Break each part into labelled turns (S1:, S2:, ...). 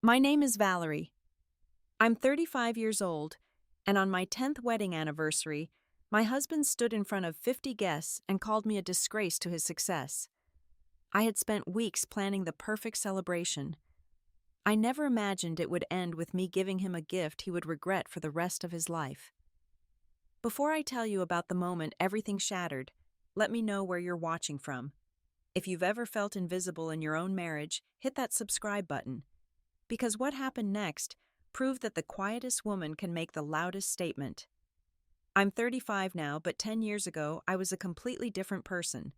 S1: My name is Valerie. I'm 35 years old, and on my 10th wedding anniversary, my husband stood in front of 50 guests and called me a disgrace to his success. I had spent weeks planning the perfect celebration. I never imagined it would end with me giving him a gift he would regret for the rest of his life. Before I tell you about the moment everything shattered, let me know where you're watching from. If you've ever felt invisible in your own marriage, hit that subscribe button. Because what happened next proved that the quietest woman can make the loudest statement. I'm 35 now, but 10 years ago, I was a completely different person.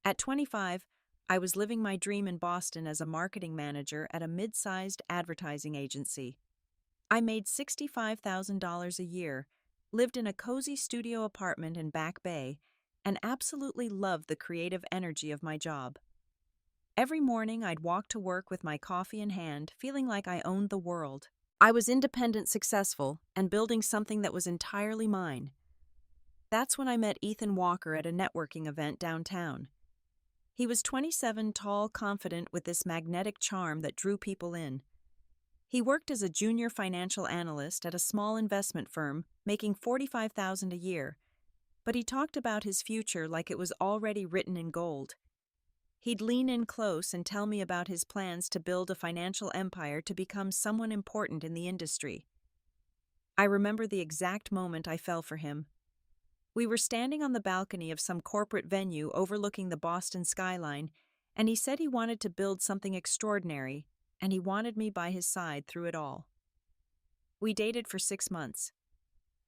S1: At 25, I was living my dream in Boston as a marketing manager at a mid-sized advertising agency. I made $65,000 a year, lived in a cozy studio apartment in Back Bay, and absolutely loved the creative energy of my job. Every morning, I'd walk to work with my coffee in hand, feeling like I owned the world. I was independent, successful, and building something that was entirely mine. That's when I met Ethan Walker at a networking event downtown. He was 27, tall, confident, with this magnetic charm that drew people in. He worked as a junior financial analyst at a small investment firm, making $45,000 a year, but he talked about his future like it was already written in gold. He'd lean in close and tell me about his plans to build a financial empire to become someone important in the industry. I remember the exact moment I fell for him. We were standing on the balcony of some corporate venue overlooking the Boston skyline, and he said he wanted to build something extraordinary, and he wanted me by his side through it all. We dated for 6 months.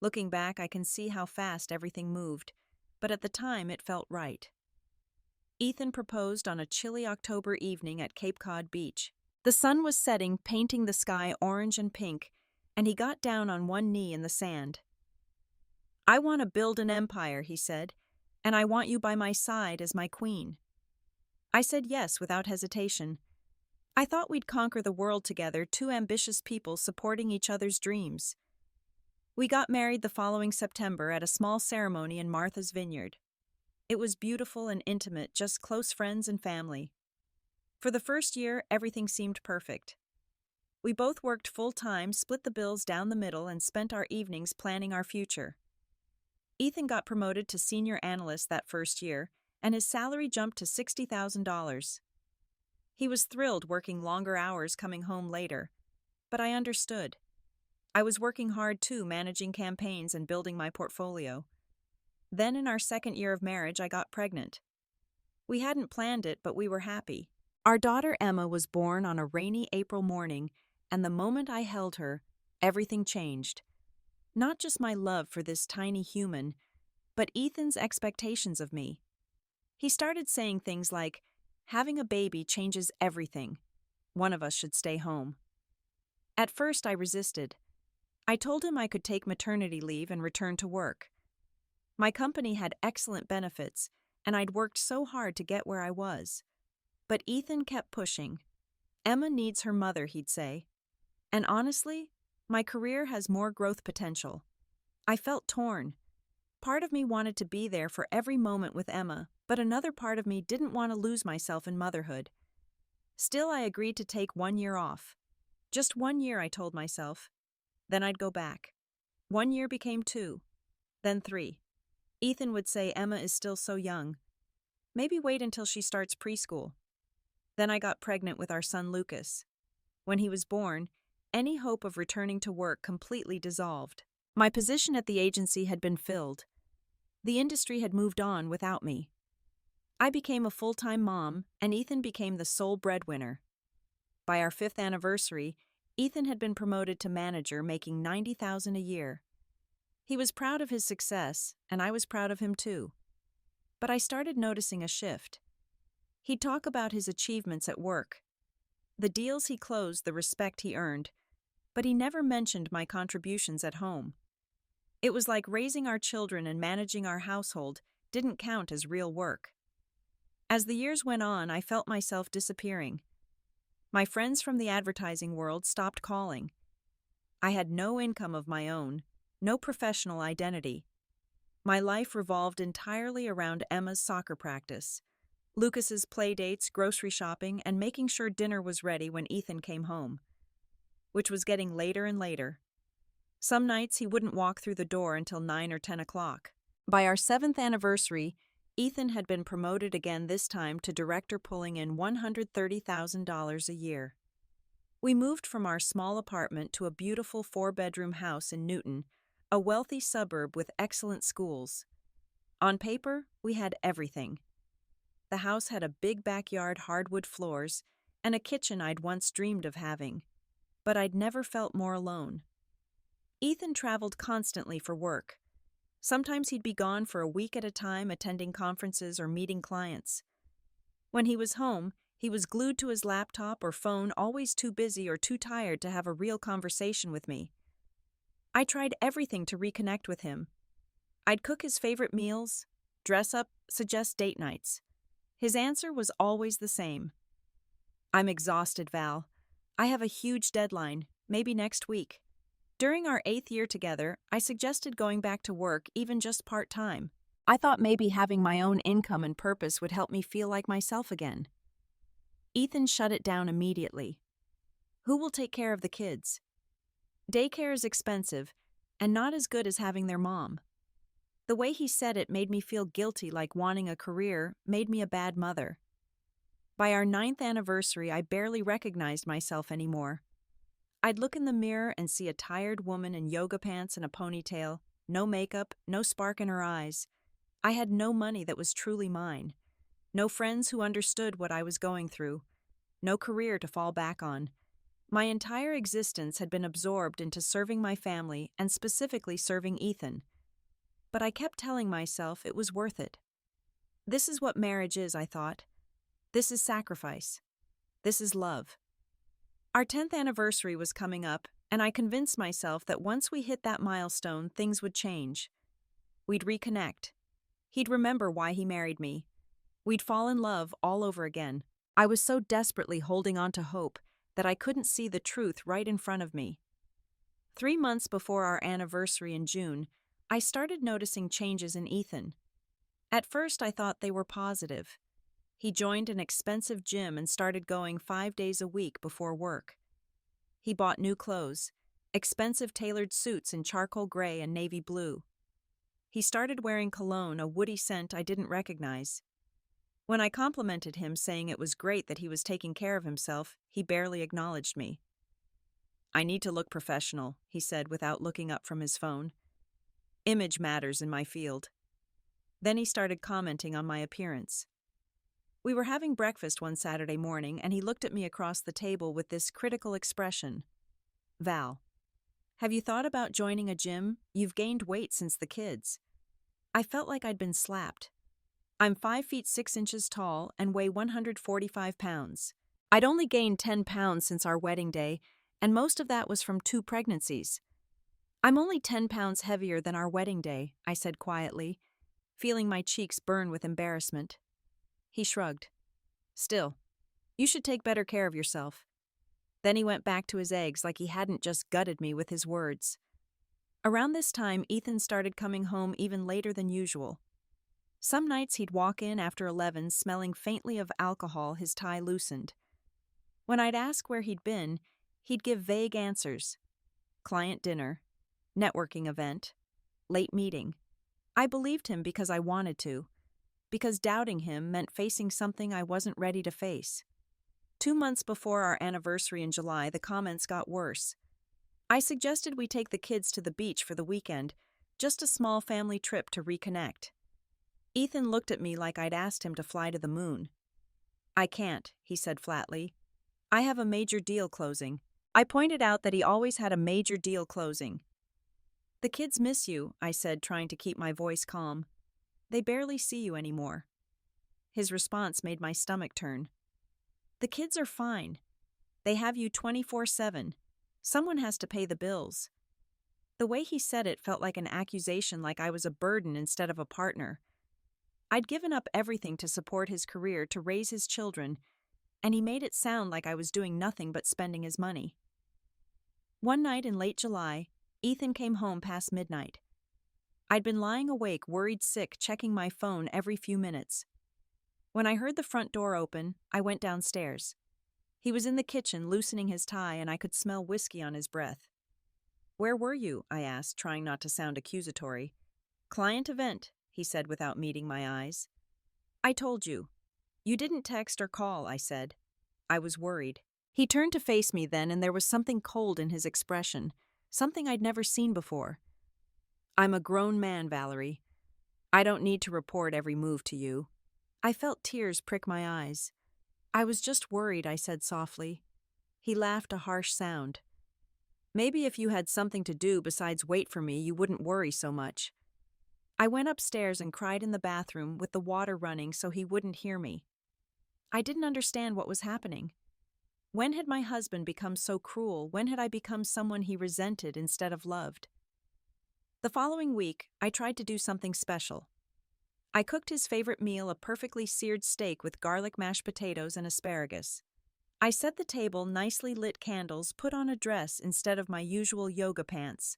S1: Looking back, I can see how fast everything moved, but at the time it felt right. Ethan proposed on a chilly October evening at Cape Cod Beach. The sun was setting, painting the sky orange and pink, and he got down on one knee in the sand. "I want to build an empire," he said, "and I want you by my side as my queen." I said yes without hesitation. I thought we'd conquer the world together, two ambitious people supporting each other's dreams. We got married the following September at a small ceremony in Martha's Vineyard. It was beautiful and intimate, just close friends and family. For the first year, everything seemed perfect. We both worked full-time, split the bills down the middle, and spent our evenings planning our future. Ethan got promoted to senior analyst that first year, and his salary jumped to $60,000. He was thrilled working longer hours, coming home later. But I understood. I was working hard too, managing campaigns and building my portfolio. Then in our second year of marriage, I got pregnant. We hadn't planned it, but we were happy. Our daughter Emma was born on a rainy April morning, and the moment I held her, everything changed. Not just my love for this tiny human, but Ethan's expectations of me. He started saying things like, "Having a baby changes everything. One of us should stay home." At first, I resisted. I told him I could take maternity leave and return to work. My company had excellent benefits, and I'd worked so hard to get where I was. But Ethan kept pushing. "Emma needs her mother," he'd say. And honestly, my career has more growth potential. I felt torn. Part of me wanted to be there for every moment with Emma, but another part of me didn't want to lose myself in motherhood. Still, I agreed to take 1 year off. Just 1 year, I told myself. Then I'd go back. 1 year became 2, then 3. Ethan would say Emma is still so young. Maybe wait until she starts preschool. Then I got pregnant with our son Lucas. When he was born, any hope of returning to work completely dissolved. My position at the agency had been filled. The industry had moved on without me. I became a full-time mom, and Ethan became the sole breadwinner. By our 5th anniversary, Ethan had been promoted to manager, making $90,000 a year. He was proud of his success, and I was proud of him too. But I started noticing a shift. He'd talk about his achievements at work, the deals he closed, the respect he earned, but he never mentioned my contributions at home. It was like raising our children and managing our household didn't count as real work. As the years went on, I felt myself disappearing. My friends from the advertising world stopped calling. I had no income of my own, no professional identity. My life revolved entirely around Emma's soccer practice, Lucas's play dates, grocery shopping, and making sure dinner was ready when Ethan came home. which was getting later and later. Some nights he wouldn't walk through the door until 9 or 10 o'clock. By our 7th anniversary, Ethan had been promoted again, this time to director, pulling in $130,000 a year. We moved from our small apartment to a beautiful 4-bedroom house in Newton, a wealthy suburb with excellent schools. On paper, we had everything. The house had a big backyard, hardwood floors, and a kitchen I'd once dreamed of having. But I'd never felt more alone. Ethan traveled constantly for work. Sometimes he'd be gone for a week at a time, attending conferences or meeting clients. When he was home, he was glued to his laptop or phone, always too busy or too tired to have a real conversation with me. I tried everything to reconnect with him. I'd cook his favorite meals, dress up, suggest date nights. His answer was always the same. "I'm exhausted, Val. I have a huge deadline, maybe next week." During our 8th year together, I suggested going back to work, even just part-time. I thought maybe having my own income and purpose would help me feel like myself again. Ethan shut it down immediately. "Who will take care of the kids? Daycare is expensive and not as good as having their mom." The way he said it made me feel guilty, like wanting a career made me a bad mother. By our 9th anniversary, I barely recognized myself anymore. I'd look in the mirror and see a tired woman in yoga pants and a ponytail, no makeup, no spark in her eyes. I had no money that was truly mine, no friends who understood what I was going through, no career to fall back on. My entire existence had been absorbed into serving my family and specifically serving Ethan. But I kept telling myself it was worth it. This is what marriage is, I thought. This is sacrifice. This is love. Our 10th anniversary was coming up, and I convinced myself that once we hit that milestone, things would change. We'd reconnect. He'd remember why he married me. We'd fall in love all over again. I was so desperately holding on to hope that I couldn't see the truth right in front of me. 3 months before our anniversary in June, I started noticing changes in Ethan. At first, I thought they were positive. He joined an expensive gym and started going 5 days a week before work. He bought new clothes, expensive tailored suits in charcoal gray and navy blue. He started wearing cologne, a woody scent I didn't recognize. When I complimented him, saying it was great that he was taking care of himself, he barely acknowledged me. "I need to look professional," he said without looking up from his phone. "Image matters in my field." Then he started commenting on my appearance. We were having breakfast one Saturday morning, and he looked at me across the table with this critical expression. "Val, have you thought about joining a gym? You've gained weight since the kids." I felt like I'd been slapped. I'm 5 feet 6 inches tall and weigh 145 pounds. I'd only gained 10 pounds since our wedding day, and most of that was from 2 pregnancies. "I'm only 10 pounds heavier than our wedding day," I said quietly, feeling my cheeks burn with embarrassment. He shrugged. "Still, you should take better care of yourself." Then he went back to his eggs like he hadn't just gutted me with his words. Around this time, Ethan started coming home even later than usual. Some nights he'd walk in after 11, smelling faintly of alcohol, his tie loosened. When I'd ask where he'd been, he'd give vague answers. Client dinner, networking event, late meeting. I believed him because I wanted to, because doubting him meant facing something I wasn't ready to face. 2 months before our anniversary in July, the comments got worse. I suggested we take the kids to the beach for the weekend, just a small family trip to reconnect. Ethan looked at me like I'd asked him to fly to the moon. "I can't," he said flatly. "I have a major deal closing." I pointed out that he always had a major deal closing. "The kids miss you," I said, trying to keep my voice calm. "They barely see you anymore." His response made my stomach turn. "The kids are fine. They have you 24/7. Someone has to pay the bills." The way he said it felt like an accusation, like I was a burden instead of a partner. I'd given up everything to support his career, to raise his children, and he made it sound like I was doing nothing but spending his money. One night in late July, Ethan came home past midnight. I'd been lying awake, worried sick, checking my phone every few minutes. When I heard the front door open, I went downstairs. He was in the kitchen loosening his tie, and I could smell whiskey on his breath. "Where were you?" I asked, trying not to sound accusatory. "Client event," he said without meeting my eyes. "I told you. You didn't text or call," I said. I was worried. He turned to face me then, and there was something cold in his expression, something I'd never seen before. "I'm a grown man, Valerie. I don't need to report every move to you." I felt tears prick my eyes. "I was just worried," I said softly. He laughed a harsh sound. "Maybe if you had something to do besides wait for me, you wouldn't worry so much." I went upstairs and cried in the bathroom with the water running so he wouldn't hear me. I didn't understand what was happening. When had my husband become so cruel? When had I become someone he resented instead of loved? The following week, I tried to do something special. I cooked his favorite meal, a perfectly seared steak with garlic mashed potatoes and asparagus. I set the table, nicely lit candles, put on a dress instead of my usual yoga pants.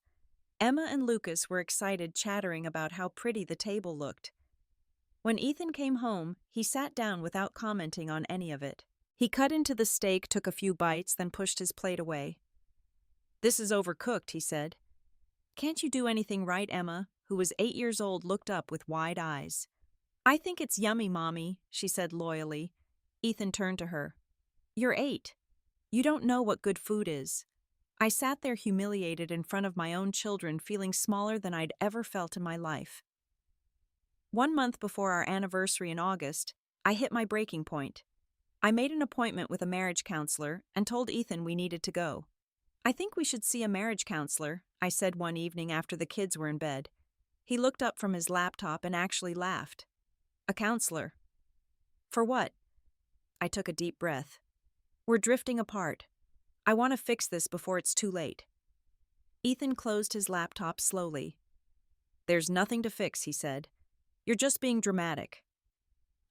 S1: Emma and Lucas were excited, chattering about how pretty the table looked. When Ethan came home, he sat down without commenting on any of it. He cut into the steak, took a few bites, then pushed his plate away. "This is overcooked," he said. "Can't you do anything right?" Emma, who was 8 years old, looked up with wide eyes. "I think it's yummy, Mommy," she said loyally. Ethan turned to her. "You're 8. You don't know what good food is." I sat there humiliated in front of my own children, feeling smaller than I'd ever felt in my life. 1 month before our anniversary in August, I hit my breaking point. I made an appointment with a marriage counselor and told Ethan we needed to go. "I think we should see a marriage counselor," I said one evening after the kids were in bed. He looked up from his laptop and actually laughed. "A counselor? For what?" I took a deep breath. "We're drifting apart. I want to fix this before it's too late." Ethan closed his laptop slowly. "There's nothing to fix," he said. "You're just being dramatic."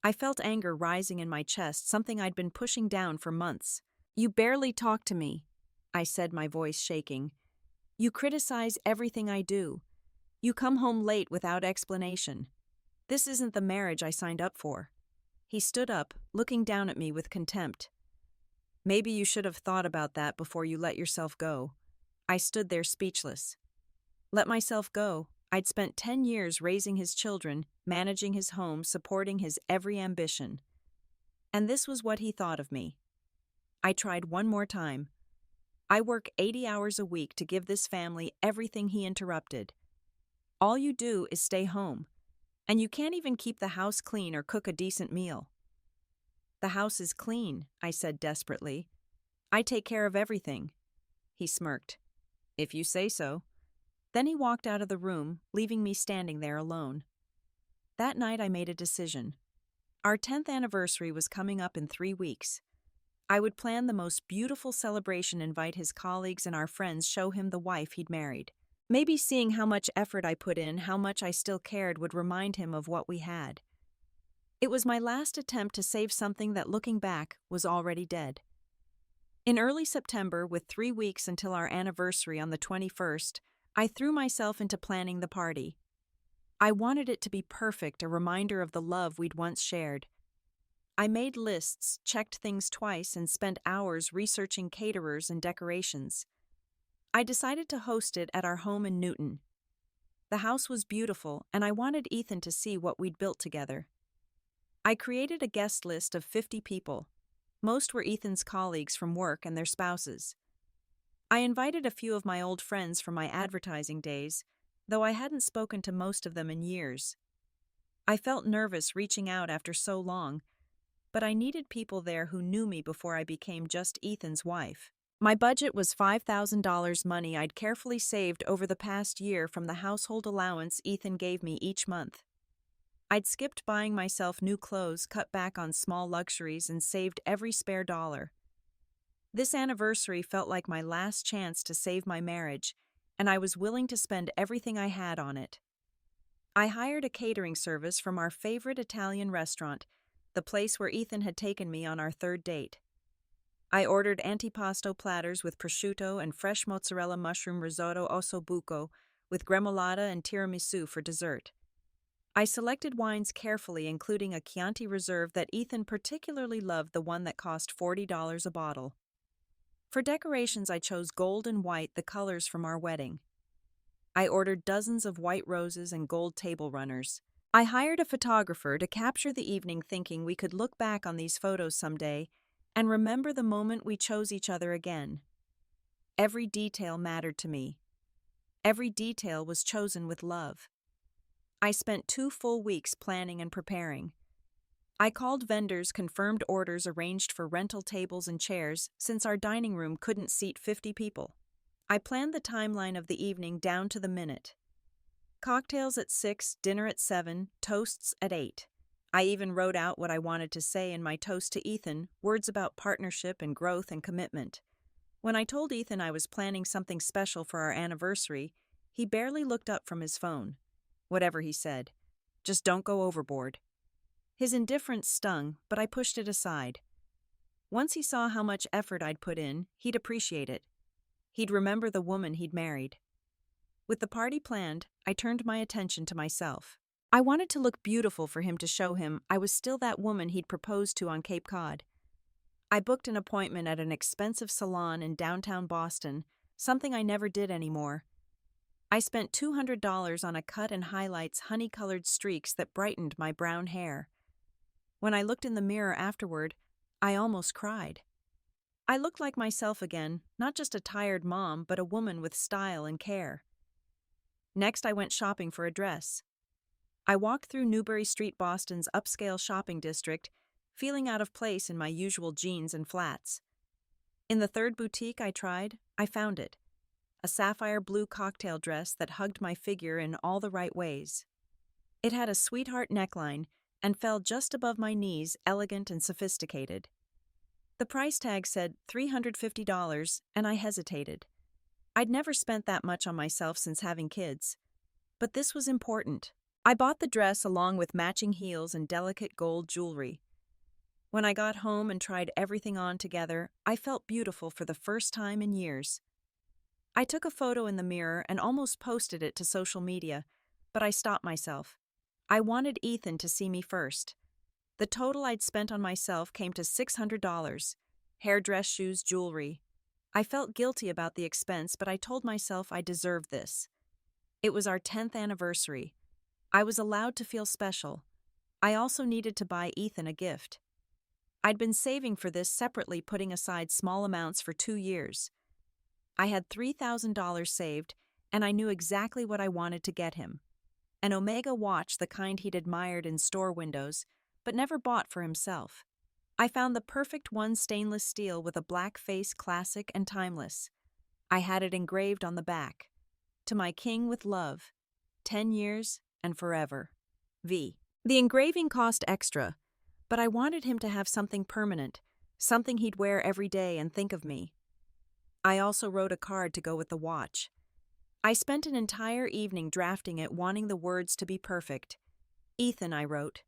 S1: I felt anger rising in my chest, something I'd been pushing down for months. "You barely talk to me," I said, my voice shaking. "You criticize everything I do. You come home late without explanation. This isn't the marriage I signed up for." He stood up, looking down at me with contempt. "Maybe you should have thought about that before you let yourself go." I stood there speechless. Let myself go? I'd spent 10 years raising his children, managing his home, supporting his every ambition. And this was what he thought of me. I tried one more time. "I work 80 hours a week to give this family everything," he interrupted. "All you do is stay home. And you can't even keep the house clean or cook a decent meal." "The house is clean," I said desperately. "I take care of everything." He smirked. "If you say so." Then he walked out of the room, leaving me standing there alone. That night I made a decision. Our 10th anniversary was coming up in 3 weeks. I would plan the most beautiful celebration, invite his colleagues and our friends, show him the wife he'd married. Maybe seeing how much effort I put in, how much I still cared, would remind him of what we had. It was my last attempt to save something that, looking back, was already dead. In early September, with 3 weeks until our anniversary on the 21st, I threw myself into planning the party. I wanted it to be perfect, a reminder of the love we'd once shared. I made lists, checked things twice, and spent hours researching caterers and decorations. I decided to host it at our home in Newton. The house was beautiful, and I wanted Ethan to see what we'd built together. I created a guest list of 50 people. Most were Ethan's colleagues from work and their spouses. I invited a few of my old friends from my advertising days, though I hadn't spoken to most of them in years. I felt nervous reaching out after so long, but I needed people there who knew me before I became just Ethan's wife. My budget was $5,000, money I'd carefully saved over the past year from the household allowance Ethan gave me each month. I'd skipped buying myself new clothes, cut back on small luxuries, and saved every spare dollar. This anniversary felt like my last chance to save my marriage, and I was willing to spend everything I had on it. I hired a catering service from our favorite Italian restaurant, the place where Ethan had taken me on our 3rd date. I ordered antipasto platters with prosciutto and fresh mozzarella mushroom risotto osso buco with gremolata and tiramisu for dessert. I selected wines carefully, including a Chianti Reserve that Ethan particularly loved, the one that cost $40 a bottle. For decorations, I chose gold and white, the colors from our wedding. I ordered dozens of white roses and gold table runners. I hired a photographer to capture the evening, thinking we could look back on these photos someday and remember the moment we chose each other again. Every detail mattered to me. Every detail was chosen with love. I spent 2 full weeks planning and preparing. I called vendors, confirmed orders, arranged for rental tables and chairs since our dining room couldn't seat 50 people. I planned the timeline of the evening down to the minute. Cocktails at 6, dinner at 7, toasts at 8. I even wrote out what I wanted to say in my toast to Ethan, words about partnership and growth and commitment. When I told Ethan I was planning something special for our anniversary, he barely looked up from his phone. Whatever he said, just don't go overboard. His indifference stung, but I pushed it aside. Once he saw how much effort I'd put in, he'd appreciate it. He'd remember the woman he'd married. With the party planned, I turned my attention to myself. I wanted to look beautiful for him, to show him I was still that woman he'd proposed to on Cape Cod. I booked an appointment at an expensive salon in downtown Boston, something I never did anymore. I spent $200 on a cut and highlights honey-colored streaks that brightened my brown hair. When I looked in the mirror afterward, I almost cried. I looked like myself again, not just a tired mom, but a woman with style and care. Next, I went shopping for a dress. I walked through Newbury Street, Boston's upscale shopping district, feeling out of place in my usual jeans and flats. In the third boutique I tried, I found it. A sapphire blue cocktail dress that hugged my figure in all the right ways. It had a sweetheart neckline and fell just above my knees, elegant and sophisticated. The price tag said $350, and I hesitated. I'd never spent that much on myself since having kids. But this was important. I bought the dress along with matching heels and delicate gold jewelry. When I got home and tried everything on together, I felt beautiful for the first time in years. I took a photo in the mirror and almost posted it to social media, but I stopped myself. I wanted Ethan to see me first. The total I'd spent on myself came to $600. Hair, dress, shoes, jewelry. I felt guilty about the expense, but I told myself I deserved this. It was our 10th anniversary. I was allowed to feel special. I also needed to buy Ethan a gift. I'd been saving for this separately, putting aside small amounts for 2 years. I had $3,000 saved, and I knew exactly what I wanted to get him. An Omega watch, the kind he'd admired in store windows, but never bought for himself. I found the perfect one, stainless steel with a black face, classic and timeless. I had it engraved on the back. To my king with love, 10 years and forever. V. The engraving cost extra, but I wanted him to have something permanent, something he'd wear every day and think of me. I also wrote a card to go with the watch. I spent an entire evening drafting it, wanting the words to be perfect. Ethan, I wrote.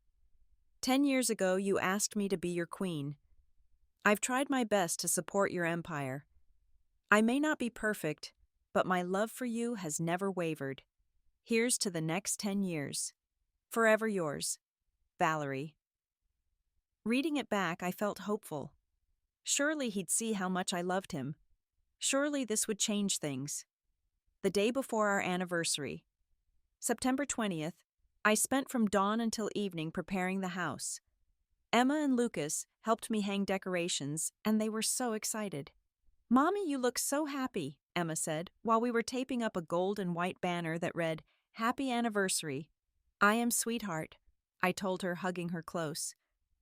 S1: 10 years ago, you asked me to be your queen. I've tried my best to support your empire. I may not be perfect, but my love for you has never wavered. Here's to the next 10 years. Forever yours, Valerie. Reading it back, I felt hopeful. Surely he'd see how much I loved him. Surely this would change things. The day before our anniversary, September 20th, I spent from dawn until evening preparing the house. Emma and Lucas helped me hang decorations, and they were so excited. "Mommy, you look so happy," Emma said, while we were taping up a gold and white banner that read, "Happy Anniversary." "I am sweetheart," I told her, hugging her close.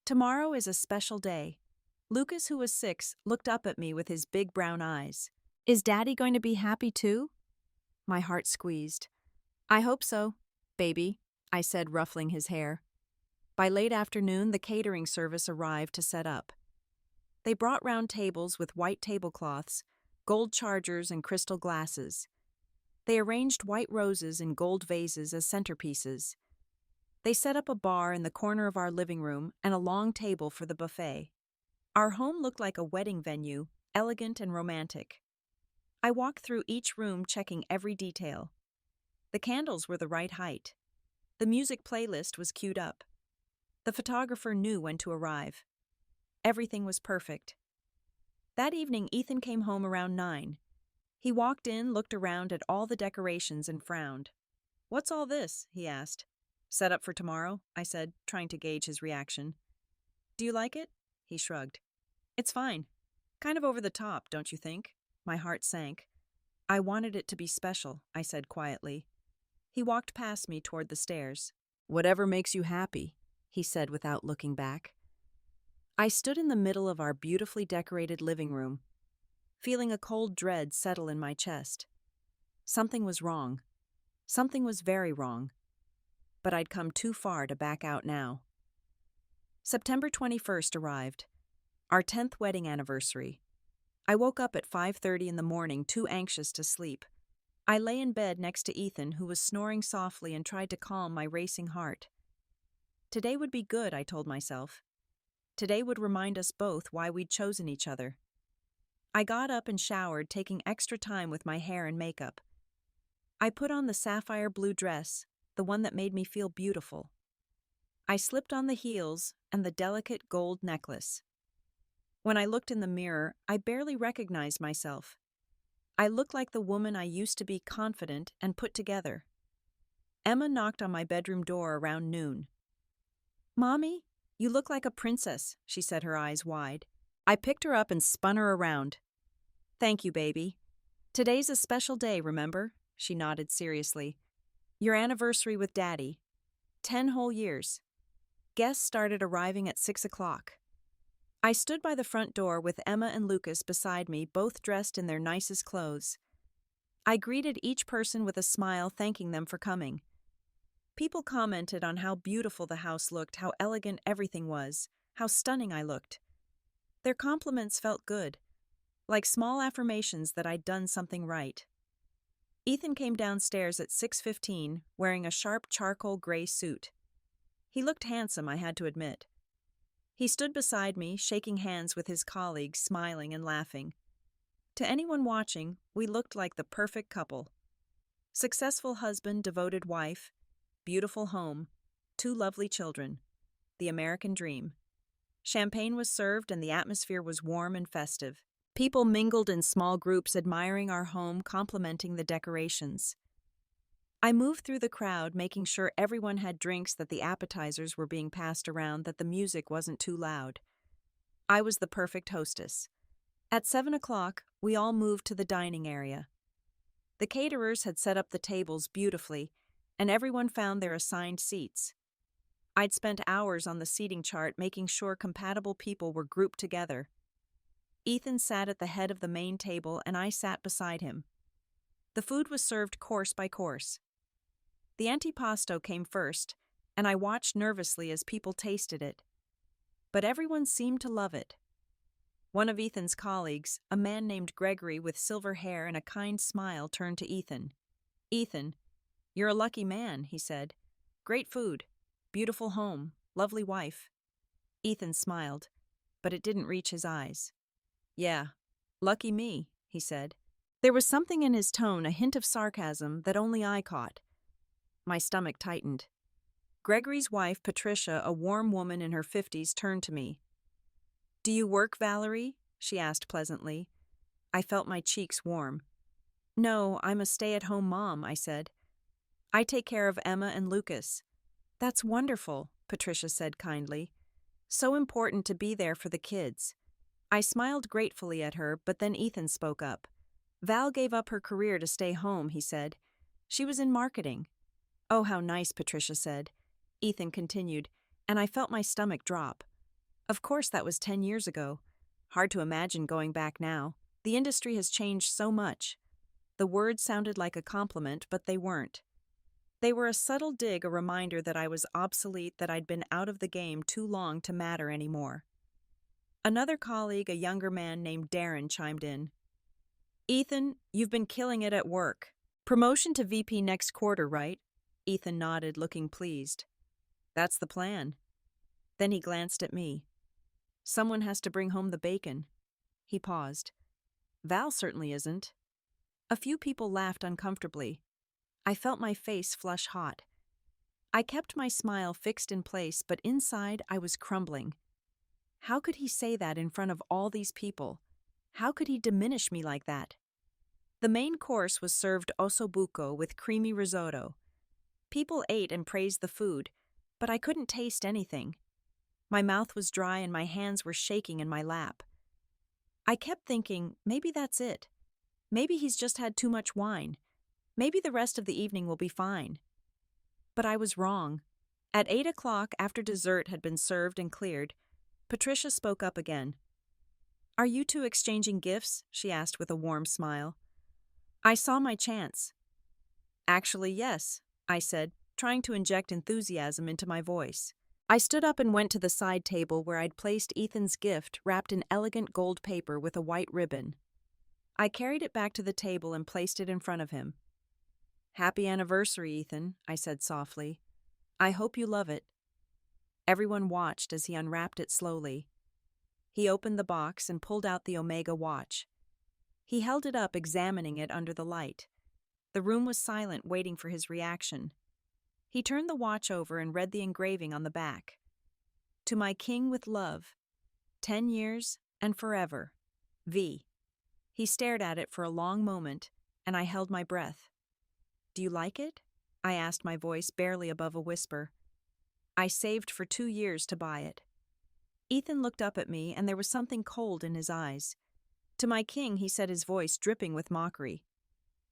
S1: "Tomorrow is a special day." Lucas, who was 6, looked up at me with his big brown eyes. "Is Daddy going to be happy too?" My heart squeezed. "I hope so, baby," I said, ruffling his hair. By late afternoon, the catering service arrived to set up. They brought round tables with white tablecloths, gold chargers, and crystal glasses. They arranged white roses in gold vases as centerpieces. They set up a bar in the corner of our living room and a long table for the buffet. Our home looked like a wedding venue, elegant and romantic. I walked through each room, checking every detail. The candles were the right height. The music playlist was queued up. The photographer knew when to arrive. Everything was perfect. That evening, Ethan came home around 9. He walked in, looked around at all the decorations, and frowned. "What's all this?" he asked. "Set up for tomorrow," I said, trying to gauge his reaction. "Do you like it?" He shrugged. "It's fine. Kind of over the top, don't you think?" My heart sank. "I wanted it to be special," I said quietly. He walked past me toward the stairs. "Whatever makes you happy," he said without looking back. I stood in the middle of our beautifully decorated living room, feeling a cold dread settle in my chest. Something was wrong. Something was very wrong. But I'd come too far to back out now. September 21st arrived, our 10th wedding anniversary. I woke up at 5:30 in the morning, too anxious to sleep. I lay in bed next to Ethan, who was snoring softly, and tried to calm my racing heart. Today would be good, I told myself. Today would remind us both why we'd chosen each other. I got up and showered, taking extra time with my hair and makeup. I put on the sapphire blue dress, the one that made me feel beautiful. I slipped on the heels and the delicate gold necklace. When I looked in the mirror, I barely recognized myself. I looked like the woman I used to be, confident and put together. Emma knocked on my bedroom door around noon. "Mommy, you look like a princess," she said, her eyes wide. I picked her up and spun her around. "Thank you, baby. Today's a special day, remember?" She nodded seriously. "Your anniversary with Daddy. 10 whole years." Guests started arriving at 6 o'clock. I stood by the front door with Emma and Lucas beside me, both dressed in their nicest clothes. I greeted each person with a smile, thanking them for coming. People commented on how beautiful the house looked, how elegant everything was, how stunning I looked. Their compliments felt good, like small affirmations that I'd done something right. Ethan came downstairs at 6:15, wearing a sharp charcoal gray suit. He looked handsome, I had to admit. He stood beside me, shaking hands with his colleagues, smiling and laughing. To anyone watching, we looked like the perfect couple. Successful husband, devoted wife, beautiful home, 2 lovely children. The American dream. Champagne was served and the atmosphere was warm and festive. People mingled in small groups, admiring our home, complimenting the decorations. I moved through the crowd, making sure everyone had drinks, that the appetizers were being passed around, that the music wasn't too loud. I was the perfect hostess. At 7 o'clock, we all moved to the dining area. The caterers had set up the tables beautifully, and everyone found their assigned seats. I'd spent hours on the seating chart, making sure compatible people were grouped together. Ethan sat at the head of the main table, and I sat beside him. The food was served course by course. The antipasto came first, and I watched nervously as people tasted it. But everyone seemed to love it. One of Ethan's colleagues, a man named Gregory with silver hair and a kind smile, turned to Ethan. "Ethan, you're a lucky man," he said. "Great food, beautiful home, lovely wife." Ethan smiled, but it didn't reach his eyes. "Yeah, lucky me," he said. There was something in his tone, a hint of sarcasm, that only I caught. My stomach tightened. Gregory's wife, Patricia, a warm woman in her 50s, turned to me. "Do you work, Valerie?" she asked pleasantly. I felt my cheeks warm. "No, I'm a stay-at-home mom," I said. "I take care of Emma and Lucas." "That's wonderful," Patricia said kindly. "So important to be there for the kids." I smiled gratefully at her, but then Ethan spoke up. "Val gave up her career to stay home," he said. "She was in marketing." "Oh, how nice," Patricia said. Ethan continued, and I felt my stomach drop. Of course, that was 10 years ago. Hard to imagine going back now. The industry has changed so much. The words sounded like a compliment, but they weren't. They were a subtle dig, a reminder that I was obsolete, that I'd been out of the game too long to matter anymore. Another colleague, a younger man named Darren, chimed in. "Ethan, you've been killing it at work. Promotion to VP next quarter, right?" Ethan nodded, looking pleased. "That's the plan." Then he glanced at me. "Someone has to bring home the bacon." He paused. "Val certainly isn't." A few people laughed uncomfortably. I felt my face flush hot. I kept my smile fixed in place, but inside I was crumbling. How could he say that in front of all these people? How could he diminish me like that? The main course was served ossobuco with creamy risotto. People ate and praised the food, but I couldn't taste anything. My mouth was dry and my hands were shaking in my lap. I kept thinking, maybe that's it. Maybe he's just had too much wine. Maybe the rest of the evening will be fine. But I was wrong. At 8 o'clock, after dessert had been served and cleared, Patricia spoke up again. "Are you two exchanging gifts?" she asked with a warm smile. I saw my chance. "Actually, yes," I said, trying to inject enthusiasm into my voice. I stood up and went to the side table where I'd placed Ethan's gift wrapped in elegant gold paper with a white ribbon. I carried it back to the table and placed it in front of him. "Happy anniversary, Ethan," I said softly. "I hope you love it." Everyone watched as he unwrapped it slowly. He opened the box and pulled out the Omega watch. He held it up, examining it under the light. The room was silent, waiting for his reaction. He turned the watch over and read the engraving on the back. "To my king with love. 10 years and forever. V." He stared at it for a long moment, and I held my breath. "Do you like it?" I asked, my voice barely above a whisper. "I saved for 2 years to buy it." Ethan looked up at me, and there was something cold in his eyes. "To my king," he said, his voice dripping with mockery.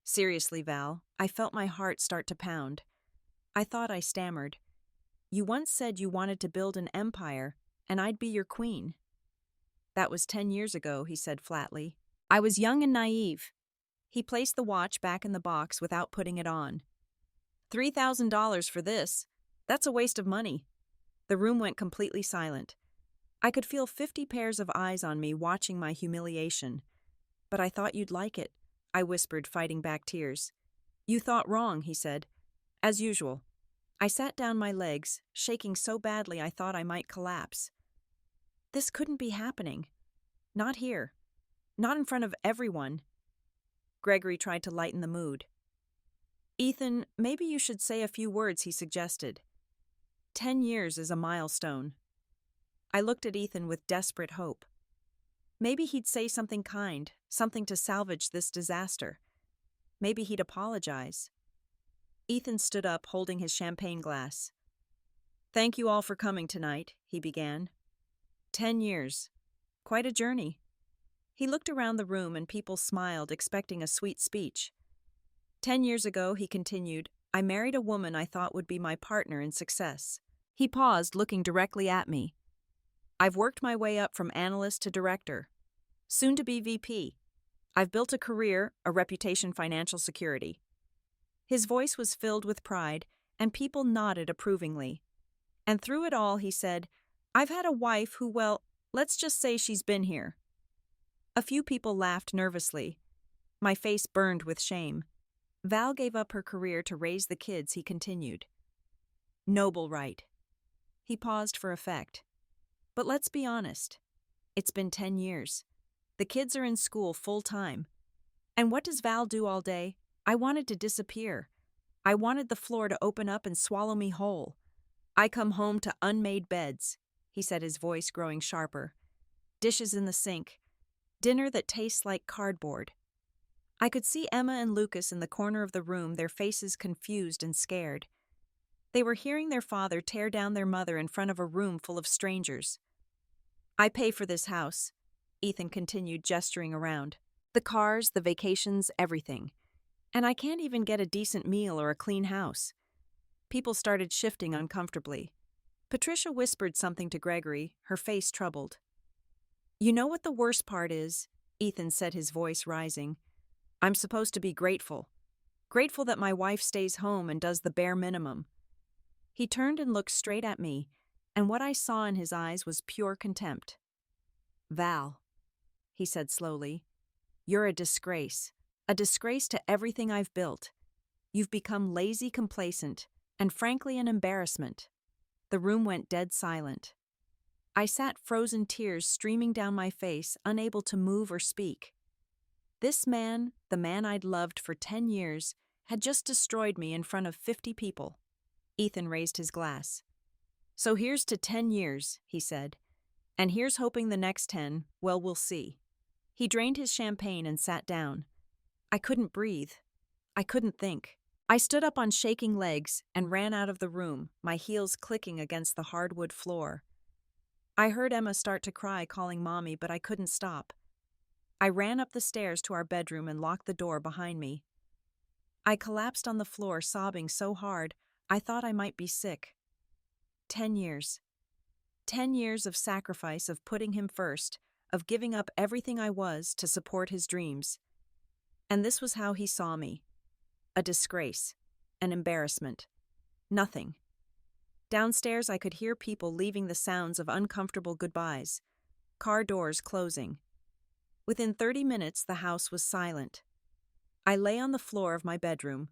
S1: "Seriously, Val," I felt my heart start to pound. I thought I stammered. "You once said you wanted to build an empire, and I'd be your queen." "That was 10 years ago," he said flatly. "I was young and naive." He placed the watch back in the box without putting it on. $3,000 for this. That's a waste of money." The room went completely silent. I could feel 50 pairs of eyes on me watching my humiliation. "But I thought you'd like it," I whispered, fighting back tears. "You thought wrong," he said. "As usual." I sat down my legs, shaking so badly I thought I might collapse. This couldn't be happening. Not here. Not in front of everyone. Gregory tried to lighten the mood. "Ethan, maybe you should say a few words," he suggested. 10 years is a milestone." I looked at Ethan with desperate hope. Maybe he'd say something kind, something to salvage this disaster. Maybe he'd apologize. Ethan stood up, holding his champagne glass. "Thank you all for coming tonight," he began. 10 years. Quite a journey. He looked around the room and people smiled, expecting a sweet speech. 10 years ago, he continued, I married a woman I thought would be my partner in success. He paused, looking directly at me. I've worked my way up from analyst to director, soon to be VP. I've built a career, a reputation, financial security. His voice was filled with pride, and people nodded approvingly. And through it all, he said, I've had a wife who, well, let's just say she's been here. A few people laughed nervously. My face burned with shame. Val gave up her career to raise the kids, he continued. Noble right. He paused for effect. But let's be honest. It's been 10 years. The kids are in school full-time. And what does Val do all day? I wanted to disappear. I wanted the floor to open up and swallow me whole. I come home to unmade beds, he said, his voice growing sharper. Dishes in the sink. Dinner that tastes like cardboard. I could see Emma and Lucas in the corner of the room, their faces confused and scared. They were hearing their father tear down their mother in front of a room full of strangers. I pay for this house, Ethan continued, gesturing around. The cars, the vacations, everything. And I can't even get a decent meal or a clean house. People started shifting uncomfortably. Patricia whispered something to Gregory, her face troubled. You know what the worst part is? Ethan said, his voice rising. I'm supposed to be grateful. Grateful that my wife stays home and does the bare minimum. He turned and looked straight at me, and what I saw in his eyes was pure contempt. Val, he said slowly, you're a disgrace to everything I've built. You've become lazy, complacent, and frankly an embarrassment. The room went dead silent. I sat, frozen, tears streaming down my face, unable to move or speak. This man, the man I'd loved for 10 years, had just destroyed me in front of 50 people. Ethan raised his glass. "So here's to 10 years," he said. "And here's hoping the next 10, well, we'll see." He drained his champagne and sat down. I couldn't breathe. I couldn't think. I stood up on shaking legs and ran out of the room, my heels clicking against the hardwood floor. I heard Emma start to cry, calling Mommy, but I couldn't stop. I ran up the stairs to our bedroom and locked the door behind me. I collapsed on the floor, sobbing so hard, I thought I might be sick. 10 years. 10 years of sacrifice, of putting him first, of giving up everything I was to support his dreams. And this was how he saw me. A disgrace. An embarrassment. Nothing. Downstairs I could hear people leaving, the sounds of uncomfortable goodbyes. Car doors closing. Within 30 minutes the house was silent. I lay on the floor of my bedroom,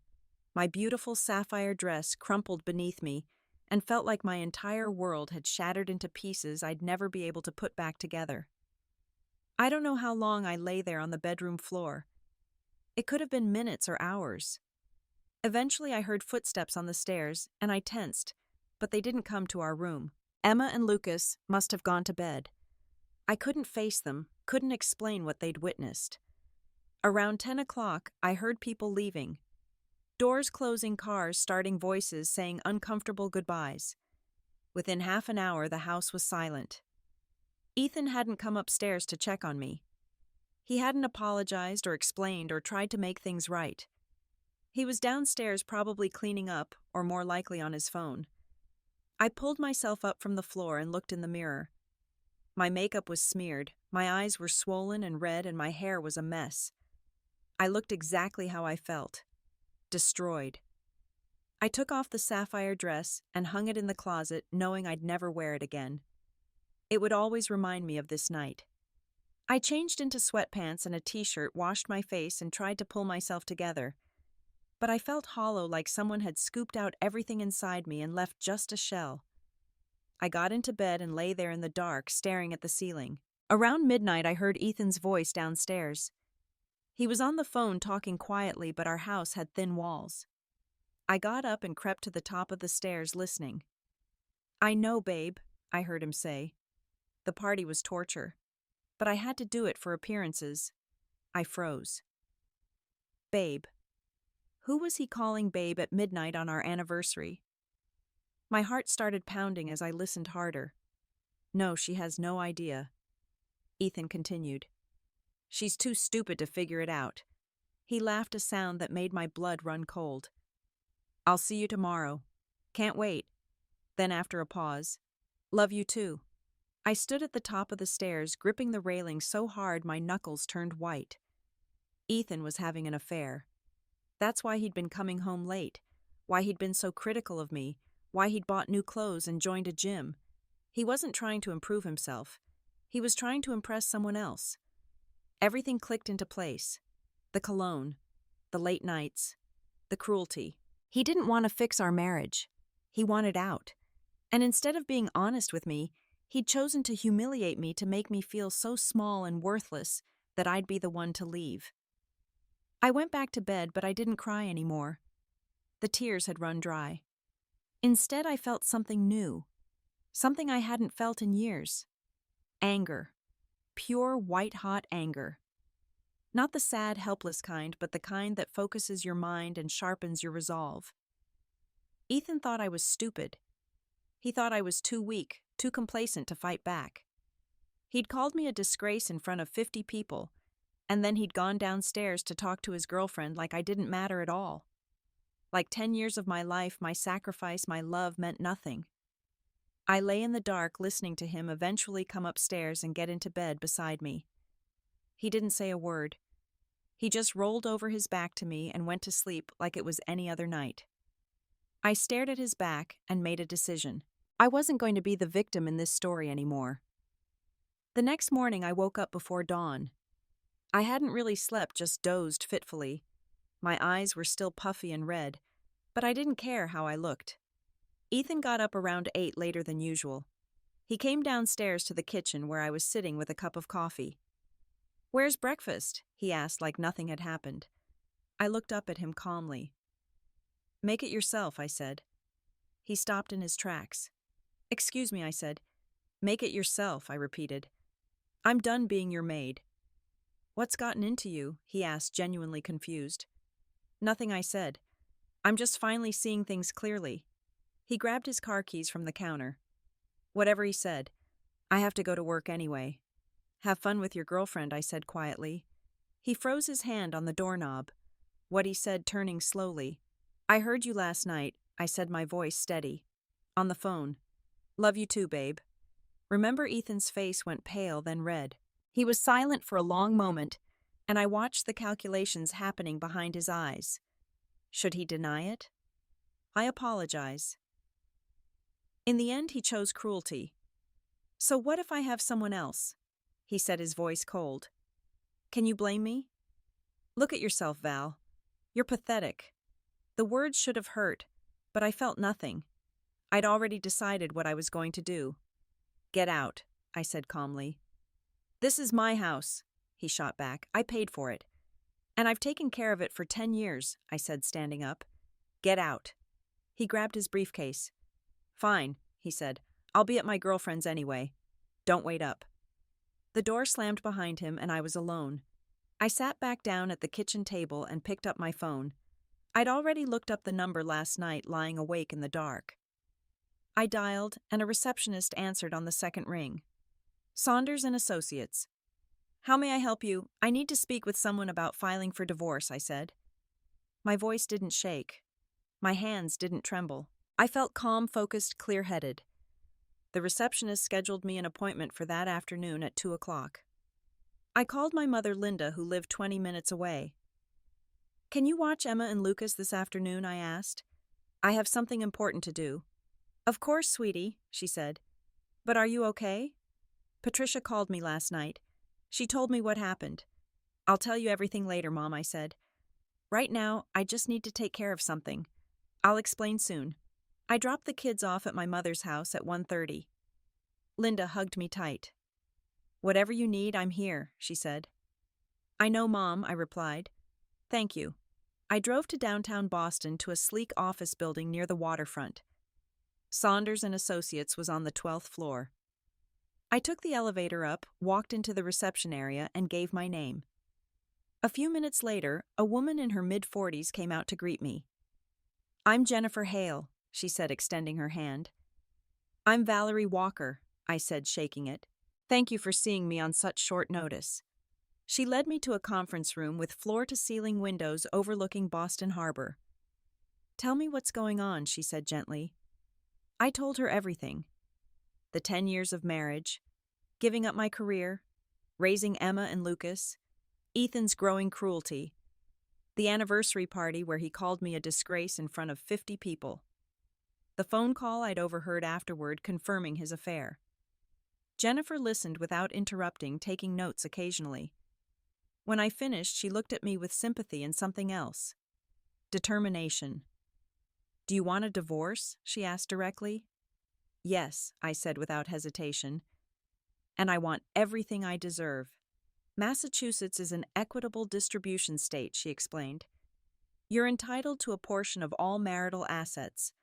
S1: my beautiful sapphire dress crumpled beneath me, and felt like my entire world had shattered into pieces I'd never be able to put back together. I don't know how long I lay there on the bedroom floor. It could have been minutes or hours. Eventually I heard footsteps on the stairs, and I tensed, but they didn't come to our room. Emma and Lucas must have gone to bed. I couldn't face them, couldn't explain what they'd witnessed. Around 10 o'clock, I heard people leaving. Doors closing, cars starting, voices saying uncomfortable goodbyes. Within half an hour, the house was silent. Ethan hadn't come upstairs to check on me. He hadn't apologized or explained or tried to make things right. He was downstairs, probably cleaning up, or more likely on his phone. I pulled myself up from the floor and looked in the mirror. My makeup was smeared, my eyes were swollen and red, and my hair was a mess. I looked exactly how I felt. Destroyed. I took off the sapphire dress and hung it in the closet, knowing I'd never wear it again. It would always remind me of this night. I changed into sweatpants and a t-shirt, washed my face, and tried to pull myself together. But I felt hollow, like someone had scooped out everything inside me and left just a shell. I got into bed and lay there in the dark, staring at the ceiling. Around midnight, I heard Ethan's voice downstairs. He was on the phone talking quietly, but our house had thin walls. I got up and crept to the top of the stairs, listening. "I know, babe," I heard him say. The party was torture, but I had to do it for appearances. I froze. Babe. Who was he calling babe at midnight on our anniversary? My heart started pounding as I listened harder. "No, she has no idea," Ethan continued. "She's too stupid to figure it out." He laughed, a sound that made my blood run cold. "I'll see you tomorrow. Can't wait." Then, after a pause, "Love you too." I stood at the top of the stairs, gripping the railing so hard my knuckles turned white. Ethan was having an affair. That's why he'd been coming home late, why he'd been so critical of me, why he'd bought new clothes and joined a gym. He wasn't trying to improve himself. He was trying to impress someone else. Everything clicked into place. The cologne, the late nights, the cruelty. He didn't want to fix our marriage. He wanted out. And instead of being honest with me, he'd chosen to humiliate me, to make me feel so small and worthless that I'd be the one to leave. I went back to bed, but I didn't cry anymore. The tears had run dry. Instead, I felt something new, something I hadn't felt in years. Anger. Pure, white-hot anger. Not the sad, helpless kind, but the kind that focuses your mind and sharpens your resolve. Ethan thought I was stupid. He thought I was too weak, too complacent to fight back. He'd called me a disgrace in front of 50 people, and then he'd gone downstairs to talk to his girlfriend like I didn't matter at all. Like 10 years of my life, my sacrifice, my love meant nothing. I lay in the dark, listening to him eventually come upstairs and get into bed beside me. He didn't say a word. He just rolled over his back to me and went to sleep like it was any other night. I stared at his back and made a decision. I wasn't going to be the victim in this story anymore. The next morning, I woke up before dawn. I hadn't really slept, just dozed fitfully. My eyes were still puffy and red, but I didn't care how I looked. Ethan got up around 8, later than usual. He came downstairs to the kitchen where I was sitting with a cup of coffee. "Where's breakfast?" he asked, like nothing had happened. I looked up at him calmly. "Make it yourself," I said. He stopped in his tracks. "Excuse me," I said. "Make it yourself," I repeated. "I'm done being your maid." "What's gotten into you?" he asked, genuinely confused. "Nothing," I said. "I'm just finally seeing things clearly." He grabbed his car keys from the counter. Whatever he said, I have to go to work anyway. "Have fun with your girlfriend," I said quietly. He froze his hand on the doorknob. What he said, turning slowly. "I heard you last night," I said, my voice steady. "On the phone. Love you too, babe." Remember, Ethan's face went pale, then red. He was silent for a long moment, and I watched the calculations happening behind his eyes. Should he deny it? I apologize. In the end, he chose cruelty. "So what if I have someone else?" He said, his voice cold. "Can you blame me?" "Look at yourself, Val. You're pathetic." The words should have hurt, but I felt nothing. I'd already decided what I was going to do. "Get out," I said calmly. "This is my house," he shot back. "I paid for it. And I've taken care of it for 10 years, I said, standing up. "Get out." He grabbed his briefcase. "Fine," he said. "I'll be at my girlfriend's anyway. Don't wait up." The door slammed behind him and I was alone. I sat back down at the kitchen table and picked up my phone. I'd already looked up the number last night, lying awake in the dark. I dialed, and a receptionist answered on the second ring. "Saunders and Associates." "How may I help you? I need to speak with someone about filing for divorce," I said. My voice didn't shake. My hands didn't tremble. I felt calm, focused, clear-headed. The receptionist scheduled me an appointment for that afternoon at 2 o'clock. I called my mother, Linda, who lived 20 minutes away. "Can you watch Emma and Lucas this afternoon?" I asked. "I have something important to do." "Of course, sweetie," she said. "But are you okay?" "Patricia called me last night. She told me what happened." "I'll tell you everything later, Mom," I said. "Right now, I just need to take care of something. I'll explain soon." I dropped the kids off at my mother's house at 1:30. Linda hugged me tight. "Whatever you need, I'm here," she said. "I know, Mom," I replied. "Thank you." I drove to downtown Boston to a sleek office building near the waterfront. Saunders and Associates was on the 12th floor. I took the elevator up, walked into the reception area, and gave my name. A few minutes later, a woman in her mid-40s came out to greet me. "I'm Jennifer Hale," she said, extending her hand. "I'm Valerie Walker," I said, shaking it. "Thank you for seeing me on such short notice." She led me to a conference room with floor-to-ceiling windows overlooking Boston Harbor. "Tell me what's going on," she said gently. I told her everything. The 10 years of marriage, giving up my career, raising Emma and Lucas, Ethan's growing cruelty, the anniversary party where he called me a disgrace in front of 50 people, the phone call I'd overheard afterward confirming his affair. Jennifer listened without interrupting, taking notes occasionally. When I finished, she looked at me with sympathy and something else. Determination. "Do you want a divorce?" she asked directly. "Yes," I said without hesitation. "And I want everything I deserve." "Massachusetts is an equitable distribution state," she explained. "You're entitled to a portion of all marital assets.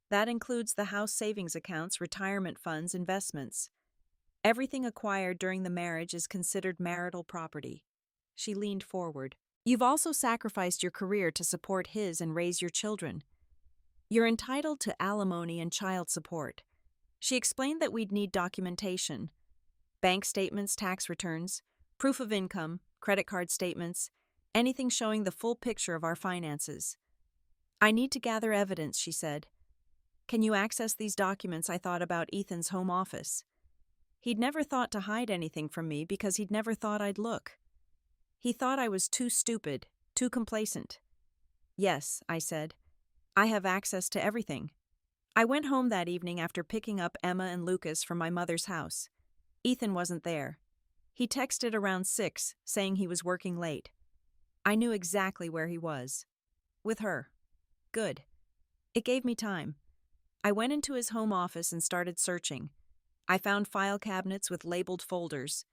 S1: That includes the house savings accounts, retirement funds, investments. Everything acquired during the marriage is considered marital property." She leaned forward. "You've also sacrificed your career to support his and raise your children. You're entitled to alimony and child support." She explained that we'd need documentation: bank statements, tax returns, proof of income, credit card statements, anything showing the full picture of our finances. "I need to gather evidence," she said. "Can you access these documents?" I thought about Ethan's home office. He'd never thought to hide anything from me because he'd never thought I'd look. He thought I was too stupid, too complacent. "Yes," I said. "I have access to everything." I went home that evening after picking up Emma and Lucas from my mother's house. Ethan wasn't there. He texted around 6, saying he was working late. I knew exactly where he was. With her. Good. It gave me time. I went into his home office and started searching. I found file cabinets with labeled folders,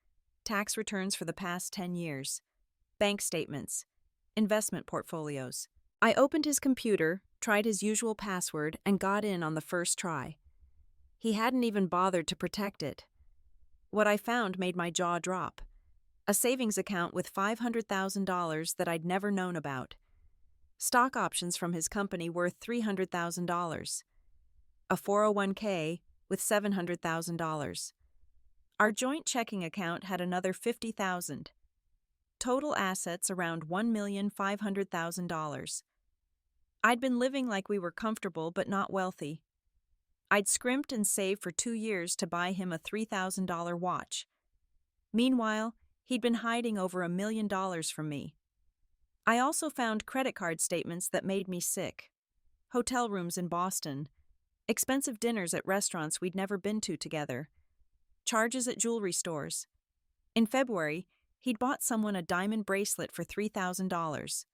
S1: tax returns for the past 10 years, bank statements, investment portfolios. I opened his computer, tried his usual password, and got in on the first try. He hadn't even bothered to protect it. What I found made my jaw drop. A savings account with $500,000 that I'd never known about. Stock options from his company worth $300,000. A 401k with $700,000. Our joint checking account had another $50,000. Total assets around $1,500,000. I'd been living like we were comfortable but not wealthy. I'd scrimped and saved for 2 years to buy him a $3,000 watch. Meanwhile, he'd been hiding over $1 million from me. I also found credit card statements that made me sick. Hotel rooms in Boston. Expensive dinners at restaurants we'd never been to together. Charges at jewelry stores. In February, he'd bought someone a diamond bracelet for $3,000.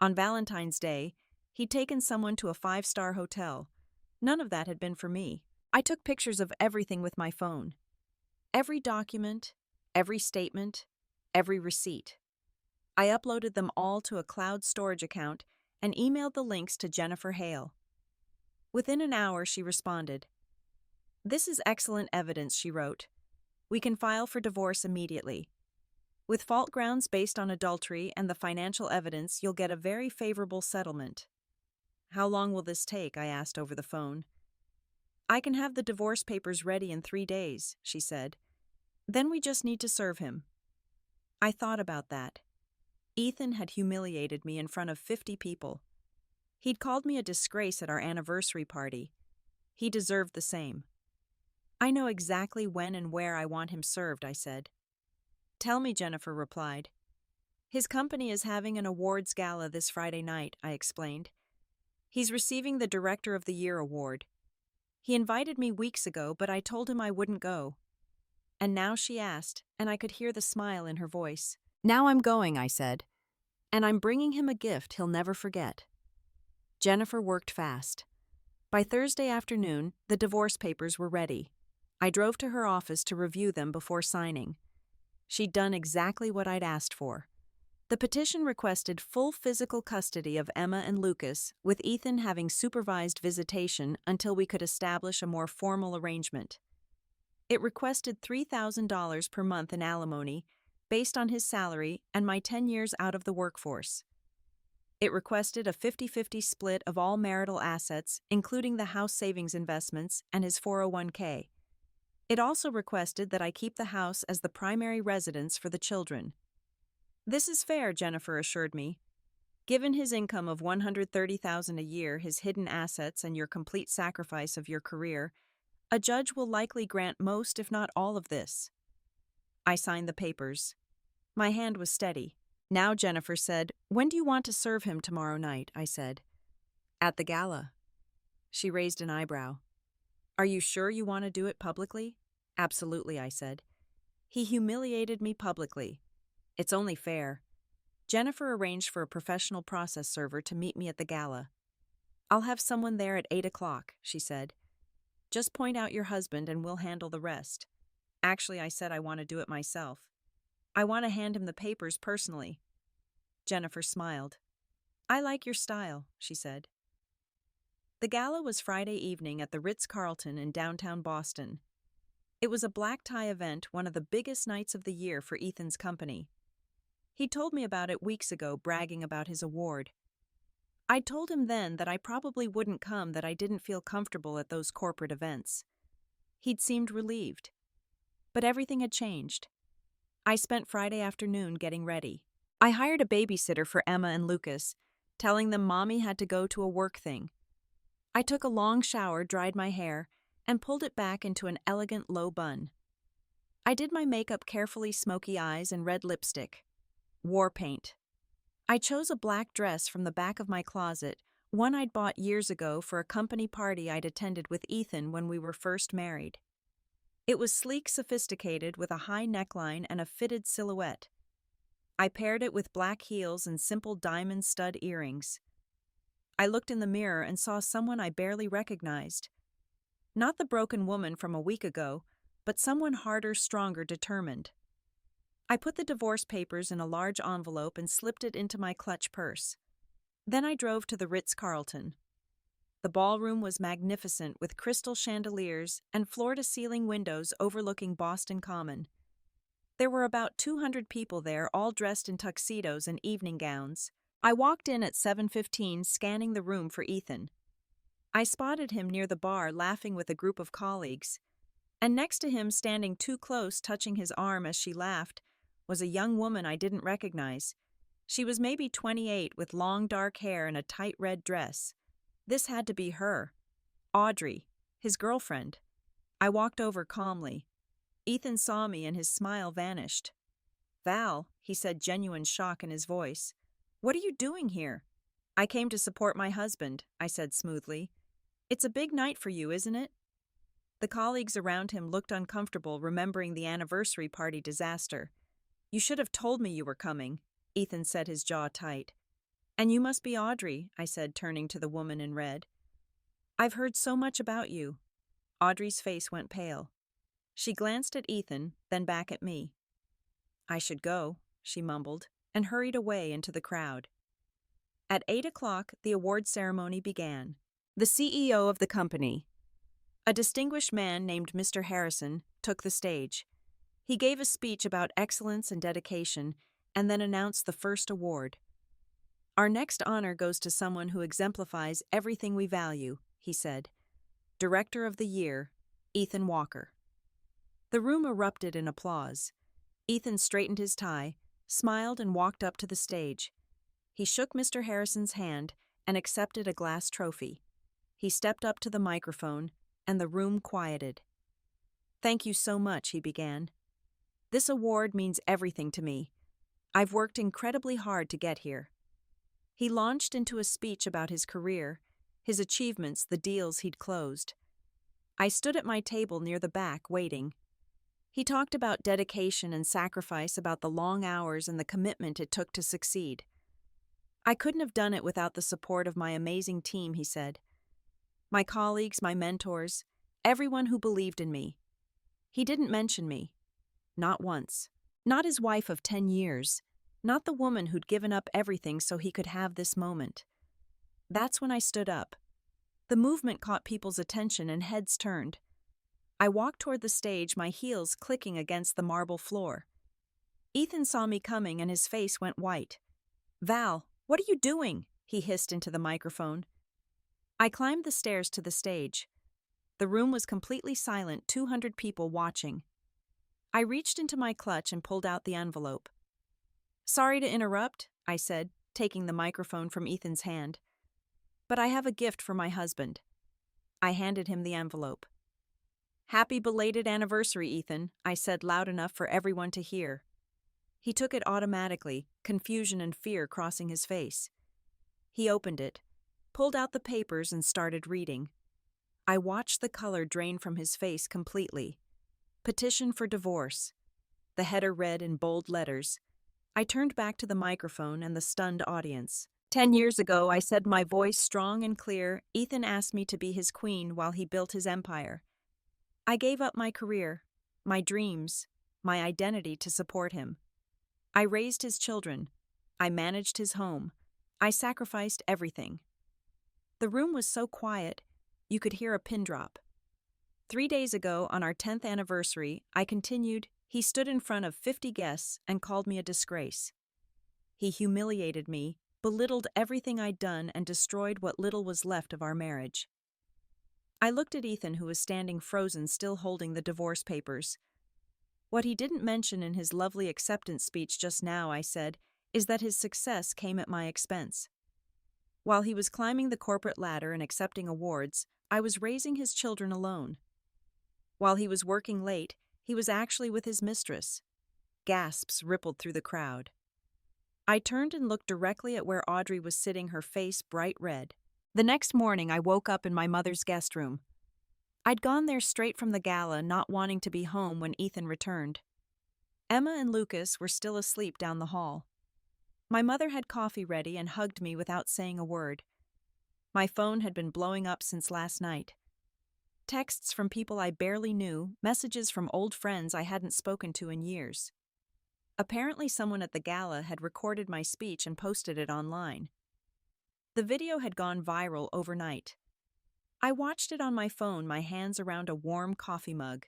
S1: On Valentine's Day, he'd taken someone to a 5-star hotel. None of that had been for me. I took pictures of everything with my phone. Every document, every statement, every receipt. I uploaded them all to a cloud storage account and emailed the links to Jennifer Hale. Within an hour, she responded. "This is excellent evidence," she wrote. "We can file for divorce immediately. With fault grounds based on adultery and the financial evidence, you'll get a very favorable settlement." "How long will this take?" I asked over the phone. "I can have the divorce papers ready in 3 days," she said. "Then we just need to serve him." I thought about that. Ethan had humiliated me in front of 50 people. He'd called me a disgrace at our anniversary party. He deserved the same. "I know exactly when and where I want him served," I said. "Tell me," Jennifer replied. "His company is having an awards gala this Friday night," I explained. "He's receiving the Director of the Year award. He invited me weeks ago, but I told him I wouldn't go." And now she asked, and I could hear the smile in her voice. "Now I'm going," I said. "And I'm bringing him a gift he'll never forget." Jennifer worked fast. By Thursday afternoon, the divorce papers were ready. I drove to her office to review them before signing. She'd done exactly what I'd asked for. The petition requested full physical custody of Emma and Lucas, with Ethan having supervised visitation until we could establish a more formal arrangement. It requested $3,000 per month in alimony, based on his salary and my 10 years out of the workforce. It requested a 50-50 split of all marital assets, including the house savings investments and his 401k. It also requested that I keep the house as the primary residence for the children. "This is fair," Jennifer assured me. "Given his income of $130,000 a year, his hidden assets, and your complete sacrifice of your career, a judge will likely grant most, if not all, of this." I signed the papers. My hand was steady. "Now," Jennifer said, "when do you want to serve him tomorrow night?" I said. "At the gala." She raised an eyebrow. "Are you sure you want to do it publicly?" "Absolutely," I said. "He humiliated me publicly. It's only fair." Jennifer arranged for a professional process server to meet me at the gala. "I'll have someone there at 8 o'clock, she said. "Just point out your husband and we'll handle the rest." Actually, I said I want to do it myself. "I want to hand him the papers personally." Jennifer smiled. "I like your style," she said. The gala was Friday evening at the Ritz-Carlton in downtown Boston. It was a black tie event, one of the biggest nights of the year for Ethan's company. He told me about it weeks ago, bragging about his award. I told him then that I probably wouldn't come, that I didn't feel comfortable at those corporate events. He'd seemed relieved. But everything had changed. I spent Friday afternoon getting ready. I hired a babysitter for Emma and Lucas, telling them Mommy had to go to a work thing. I took a long shower, dried my hair, and pulled it back into an elegant low bun. I did my makeup carefully, smoky eyes and red lipstick. War paint. I chose a black dress from the back of my closet, one I'd bought years ago for a company party I'd attended with Ethan when we were first married. It was sleek, sophisticated, with a high neckline and a fitted silhouette. I paired it with black heels and simple diamond stud earrings. I looked in the mirror and saw someone I barely recognized. Not the broken woman from a week ago, but someone harder, stronger, determined. I put the divorce papers in a large envelope and slipped it into my clutch purse. Then I drove to the Ritz-Carlton. The ballroom was magnificent with crystal chandeliers and floor-to-ceiling windows overlooking Boston Common. There were about 200 people there, all dressed in tuxedos and evening gowns. I walked in at 7:15, scanning the room for Ethan. I spotted him near the bar laughing with a group of colleagues. And next to him, standing too close, touching his arm as she laughed, was a young woman I didn't recognize. She was maybe 28 with long dark hair and a tight red dress. This had to be her. Audrey, his girlfriend. I walked over calmly. Ethan saw me and his smile vanished. "Val," he said, genuine shock in his voice. "What are you doing here?" "I came to support my husband," I said smoothly. "It's a big night for you, isn't it?" The colleagues around him looked uncomfortable, remembering the anniversary party disaster. "You should have told me you were coming," Ethan said, his jaw tight. "And you must be Audrey," I said, turning to the woman in red. "I've heard so much about you." Audrey's face went pale. She glanced at Ethan, then back at me. "I should go," she mumbled, and hurried away into the crowd. At 8 o'clock, the award ceremony began. The CEO of the company, a distinguished man named Mr. Harrison, took the stage. He gave a speech about excellence and dedication, and then announced the first award. "Our next honor goes to someone who exemplifies everything we value," he said. "Director of the Year, Ethan Walker." The room erupted in applause. Ethan straightened his tie, smiled, and walked up to the stage. He shook Mr. Harrison's hand and accepted a glass trophy. He stepped up to the microphone, and the room quieted. "Thank you so much," he began. "This award means everything to me. I've worked incredibly hard to get here." He launched into a speech about his career, his achievements, the deals he'd closed. I stood at my table near the back, waiting. He talked about dedication and sacrifice, about the long hours and the commitment it took to succeed. "I couldn't have done it without the support of my amazing team," he said. "My colleagues, my mentors, everyone who believed in me." He didn't mention me. Not once. Not his wife of 10 years. Not the woman who'd given up everything so he could have this moment. That's when I stood up. The movement caught people's attention and heads turned. I walked toward the stage, my heels clicking against the marble floor. Ethan saw me coming and his face went white. "Val, what are you doing?" he hissed into the microphone. I climbed the stairs to the stage. The room was completely silent, 200 people watching. I reached into my clutch and pulled out the envelope. "Sorry to interrupt," I said, taking the microphone from Ethan's hand. "But I have a gift for my husband." I handed him the envelope. "Happy belated anniversary, Ethan," I said loud enough for everyone to hear. He took it automatically, confusion and fear crossing his face. He opened it, pulled out the papers, and started reading. I watched the color drain from his face completely. Petition for divorce. The header read in bold letters. I turned back to the microphone and the stunned audience. 10 years ago, I said, my voice strong and clear, Ethan asked me to be his queen while he built his empire. I gave up my career, my dreams, my identity to support him. I raised his children. I managed his home. I sacrificed everything. The room was so quiet, you could hear a pin drop. 3 days ago, on our 10th anniversary, I continued, he stood in front of 50 guests and called me a disgrace. He humiliated me, belittled everything I'd done, and destroyed what little was left of our marriage. I looked at Ethan, who was standing frozen, still holding the divorce papers. What he didn't mention in his lovely acceptance speech just now, I said, is that his success came at my expense. While he was climbing the corporate ladder and accepting awards, I was raising his children alone. While he was working late, he was actually with his mistress. Gasps rippled through the crowd. I turned and looked directly at where Audrey was sitting, her face bright red. The next morning, I woke up in my mother's guest room. I'd gone there straight from the gala, not wanting to be home when Ethan returned. Emma and Lucas were still asleep down the hall. My mother had coffee ready and hugged me without saying a word. My phone had been blowing up since last night. Texts from people I barely knew, messages from old friends I hadn't spoken to in years. Apparently someone at the gala had recorded my speech and posted it online. The video had gone viral overnight. I watched it on my phone, my hands around a warm coffee mug.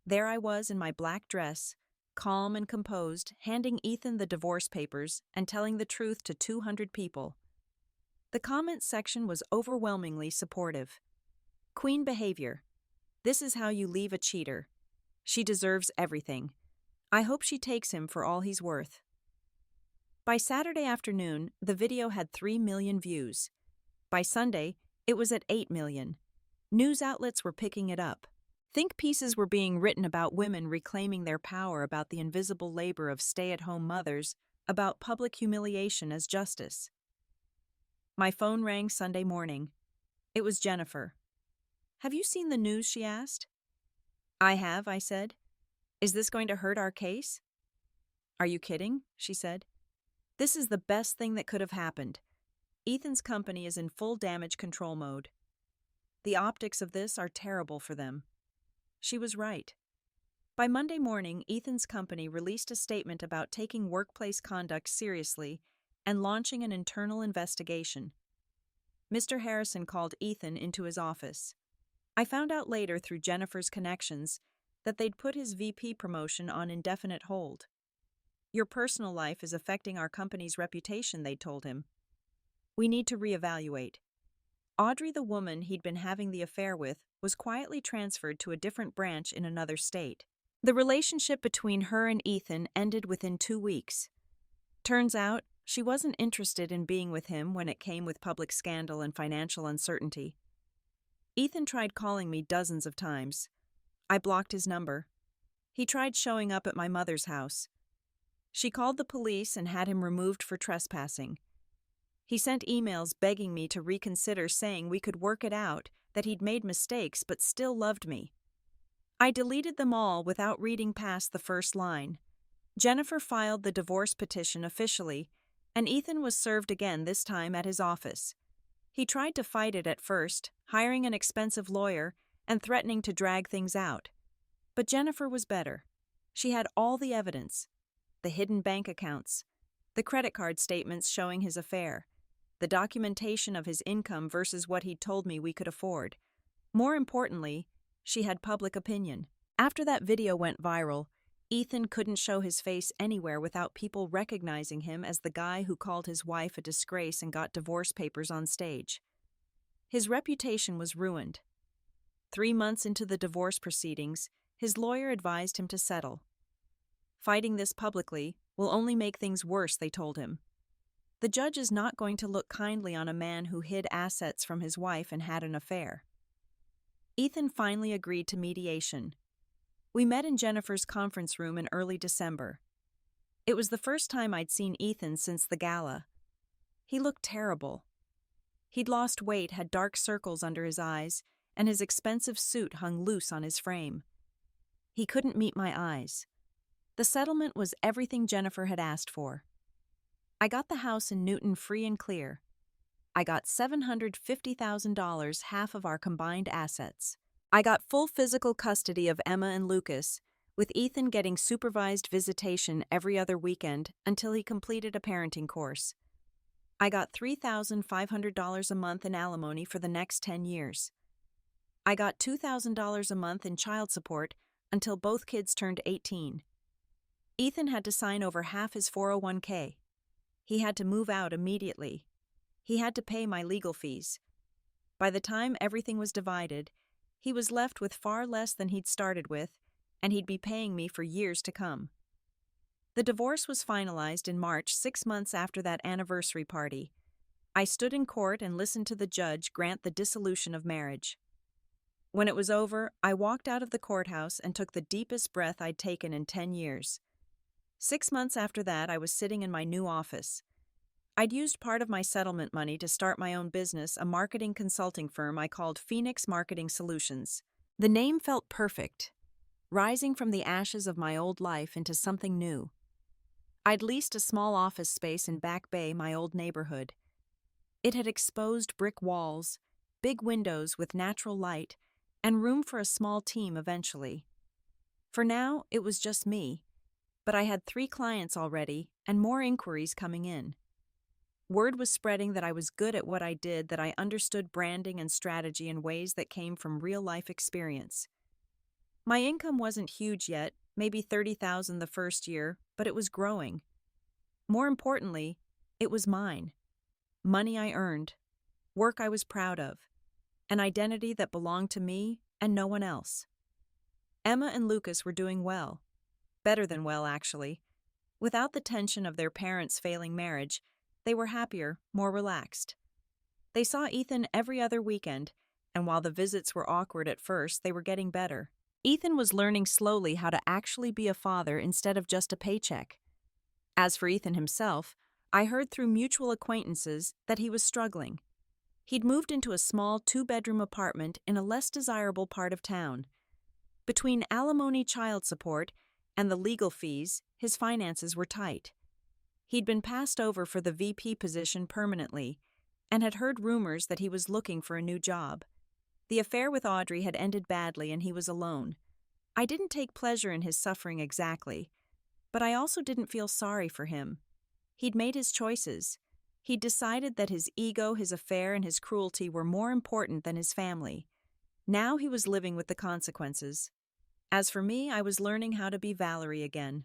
S1: There I was in my black dress, calm and composed, handing Ethan the divorce papers and telling the truth to 200 people. The comment section was overwhelmingly supportive. Queen behavior. This is how you leave a cheater. She deserves everything. I hope she takes him for all he's worth. By Saturday afternoon, the video had 3 million views. By Sunday, it was at 8 million. News outlets were picking it up. Think pieces were being written about women reclaiming their power, about the invisible labor of stay-at-home mothers, about public humiliation as justice. My phone rang Sunday morning. It was Jennifer. "Have you seen the news?" she asked. "I have," I said. "Is this going to hurt our case?" "Are you kidding?" she said. "This is the best thing that could have happened. Ethan's company is in full damage control mode. The optics of this are terrible for them." She was right. By Monday morning, Ethan's company released a statement about taking workplace conduct seriously and launching an internal investigation. Mr. Harrison called Ethan into his office. I found out later through Jennifer's connections that they'd put his VP promotion on indefinite hold. "Your personal life is affecting our company's reputation," they told him. "We need to reevaluate." Audrey, the woman he'd been having the affair with, was quietly transferred to a different branch in another state. The relationship between her and Ethan ended within 2 weeks. Turns out, she wasn't interested in being with him when it came with public scandal and financial uncertainty. Ethan tried calling me dozens of times. I blocked his number. He tried showing up at my mother's house. She called the police and had him removed for trespassing. He sent emails begging me to reconsider, saying we could work it out, that he'd made mistakes but still loved me. I deleted them all without reading past the first line. Jennifer filed the divorce petition officially, and Ethan was served again, this time at his office. He tried to fight it at first, hiring an expensive lawyer and threatening to drag things out. But Jennifer was better. She had all the evidence: the hidden bank accounts, the credit card statements showing his affair, the documentation of his income versus what he'd told me we could afford. More importantly, she had public opinion. After that video went viral, Ethan couldn't show his face anywhere without people recognizing him as the guy who called his wife a disgrace and got divorce papers on stage. His reputation was ruined. 3 months into the divorce proceedings, his lawyer advised him to settle. "Fighting this publicly will only make things worse," they told him. "The judge is not going to look kindly on a man who hid assets from his wife and had an affair." Ethan finally agreed to mediation. We met in Jennifer's conference room in early December. It was the first time I'd seen Ethan since the gala. He looked terrible. He'd lost weight, had dark circles under his eyes, and his expensive suit hung loose on his frame. He couldn't meet my eyes. The settlement was everything Jennifer had asked for. I got the house in Newton free and clear. I got $750,000, half of our combined assets. I got full physical custody of Emma and Lucas, with Ethan getting supervised visitation every other weekend until he completed a parenting course. I got $3,500 a month in alimony for the next 10 years. I got $2,000 a month in child support until both kids turned 18. Ethan had to sign over half his 401k. He had to move out immediately. He had to pay my legal fees. By the time everything was divided, he was left with far less than he'd started with, and he'd be paying me for years to come. The divorce was finalized in March, 6 months after that anniversary party. I stood in court and listened to the judge grant the dissolution of marriage. When it was over, I walked out of the courthouse and took the deepest breath I'd taken in 10 years. 6 months after that, I was sitting in my new office. I'd used part of my settlement money to start my own business, a marketing consulting firm I called Phoenix Marketing Solutions. The name felt perfect, rising from the ashes of my old life into something new. I'd leased a small office space in Back Bay, my old neighborhood. It had exposed brick walls, big windows with natural light, and room for a small team eventually. For now, it was just me, but I had 3 clients already and more inquiries coming in. Word was spreading that I was good at what I did, that I understood branding and strategy in ways that came from real-life experience. My income wasn't huge yet, maybe 30,000 the first year, but it was growing. More importantly, it was mine. Money I earned, work I was proud of, an identity that belonged to me and no one else. Emma and Lucas were doing well. Better than well, actually. Without the tension of their parents' failing marriage, they were happier, more relaxed. They saw Ethan every other weekend, and while the visits were awkward at first, they were getting better. Ethan was learning slowly how to actually be a father instead of just a paycheck. As for Ethan himself, I heard through mutual acquaintances that he was struggling. He'd moved into a small two-bedroom apartment in a less desirable part of town. Between alimony, child support, and the legal fees, his finances were tight. He'd been passed over for the VP position permanently, and had heard rumors that he was looking for a new job. The affair with Audrey had ended badly and he was alone. I didn't take pleasure in his suffering exactly, but I also didn't feel sorry for him. He'd made his choices. He'd decided that his ego, his affair, and his cruelty were more important than his family. Now he was living with the consequences. As for me, I was learning how to be Valerie again.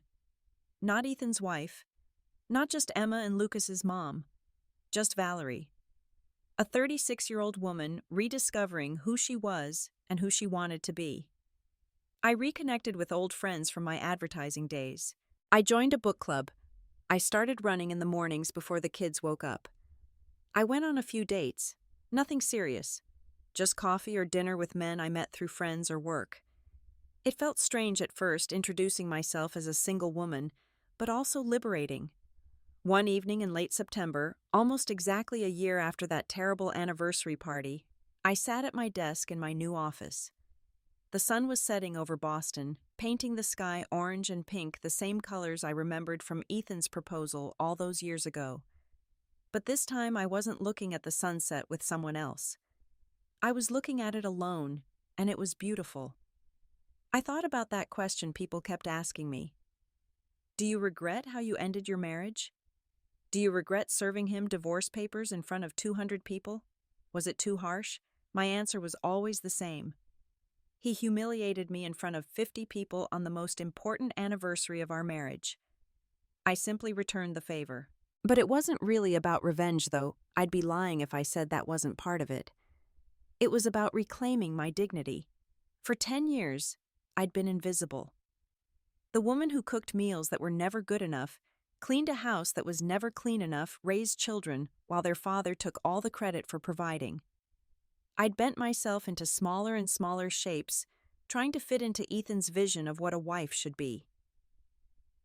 S1: Not Ethan's wife, not just Emma and Lucas's mom, just Valerie. A 36-year-old woman rediscovering who she was and who she wanted to be. I reconnected with old friends from my advertising days. I joined a book club. I started running in the mornings before the kids woke up. I went on a few dates, nothing serious, just coffee or dinner with men I met through friends or work. It felt strange at first introducing myself as a single woman, but also liberating. One evening in late September, almost exactly a year after that terrible anniversary party, I sat at my desk in my new office. The sun was setting over Boston, painting the sky orange and pink, the same colors I remembered from Ethan's proposal all those years ago. But this time I wasn't looking at the sunset with someone else. I was looking at it alone, and it was beautiful. I thought about that question people kept asking me. Do you regret how you ended your marriage? Do you regret serving him divorce papers in front of 200 people? Was it too harsh? My answer was always the same. He humiliated me in front of 50 people on the most important anniversary of our marriage. I simply returned the favor. But it wasn't really about revenge, though. I'd be lying if I said that wasn't part of it. It was about reclaiming my dignity. For 10 years, I'd been invisible. The woman who cooked meals that were never good enough, cleaned a house that was never clean enough, raised children while their father took all the credit for providing. I'd bent myself into smaller and smaller shapes, trying to fit into Ethan's vision of what a wife should be.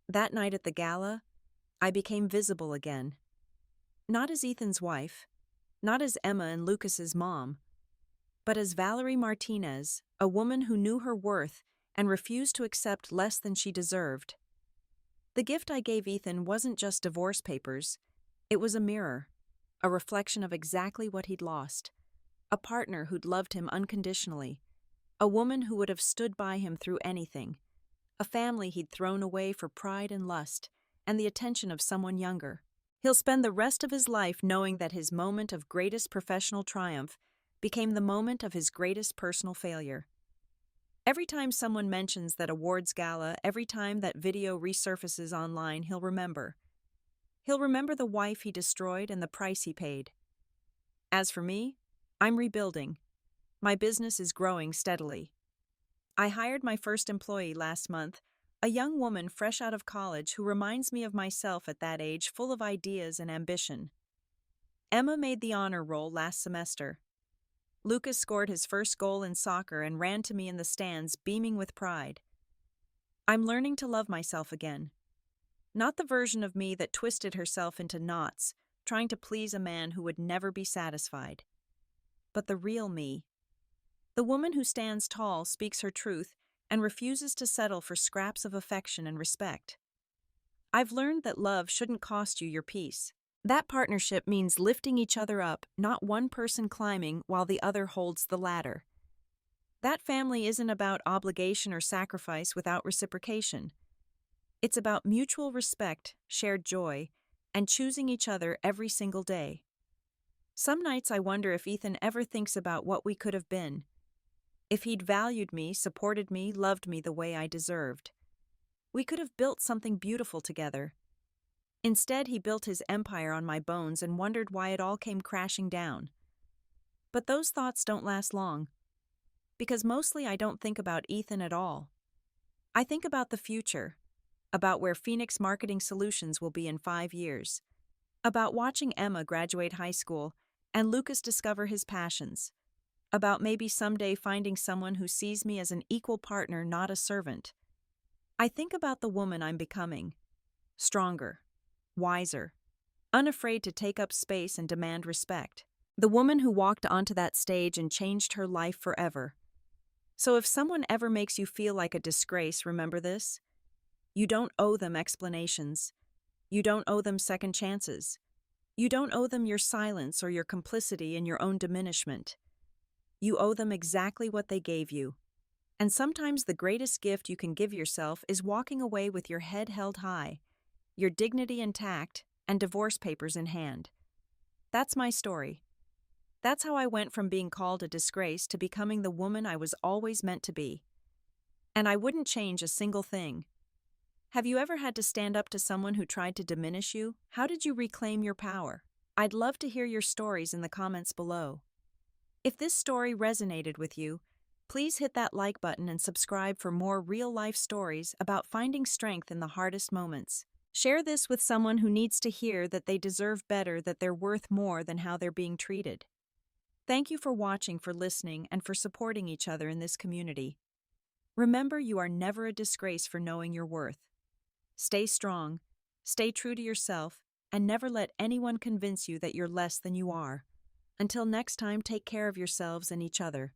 S1: That night at the gala, I became visible again. Not as Ethan's wife, not as Emma and Lucas's mom, but as Valerie Martinez, a woman who knew her worth and refused to accept less than she deserved. The gift I gave Ethan wasn't just divorce papers. It was a mirror, a reflection of exactly what he'd lost. A partner who'd loved him unconditionally, a woman who would have stood by him through anything, a family he'd thrown away for pride and lust, and the attention of someone younger. He'll spend the rest of his life knowing that his moment of greatest professional triumph became the moment of his greatest personal failure. Every time someone mentions that awards gala, every time that video resurfaces online, he'll remember. He'll remember the wife he destroyed and the price he paid. As for me, I'm rebuilding. My business is growing steadily. I hired my first employee last month, a young woman fresh out of college who reminds me of myself at that age, full of ideas and ambition. Emma made the honor roll last semester. Lucas scored his first goal in soccer and ran to me in the stands, beaming with pride. I'm learning to love myself again. Not the version of me that twisted herself into knots, trying to please a man who would never be satisfied. But the real me. The woman who stands tall, speaks her truth, and refuses to settle for scraps of affection and respect. I've learned that love shouldn't cost you your peace. That partnership means lifting each other up, not one person climbing while the other holds the ladder. That family isn't about obligation or sacrifice without reciprocation. It's about mutual respect, shared joy, and choosing each other every single day. Some nights I wonder if Ethan ever thinks about what we could have been, if he'd valued me, supported me, loved me the way I deserved. We could have built something beautiful together. Instead, he built his empire on my bones and wondered why it all came crashing down. But those thoughts don't last long, because mostly I don't think about Ethan at all. I think about the future, about where Phoenix Marketing Solutions will be in 5 years, about watching Emma graduate high school and Lucas discover his passions, about maybe someday finding someone who sees me as an equal partner, not a servant. I think about the woman I'm becoming, stronger, wiser, unafraid to take up space and demand respect. The woman who walked onto that stage and changed her life forever. So if someone ever makes you feel like a disgrace, remember this. You don't owe them explanations. You don't owe them second chances. You don't owe them your silence or your complicity in your own diminishment. You owe them exactly what they gave you. And sometimes the greatest gift you can give yourself is walking away with your head held high, your dignity intact, and divorce papers in hand. That's my story. That's how I went from being called a disgrace to becoming the woman I was always meant to be. And I wouldn't change a single thing. Have you ever had to stand up to someone who tried to diminish you? How did you reclaim your power? I'd love to hear your stories in the comments below. If this story resonated with you, please hit that like button and subscribe for more real-life stories about finding strength in the hardest moments. Share this with someone who needs to hear that they deserve better, that they're worth more than how they're being treated. Thank you for watching, for listening, and for supporting each other in this community. Remember, you are never a disgrace for knowing your worth. Stay strong, stay true to yourself, and never let anyone convince you that you're less than you are. Until next time, take care of yourselves and each other.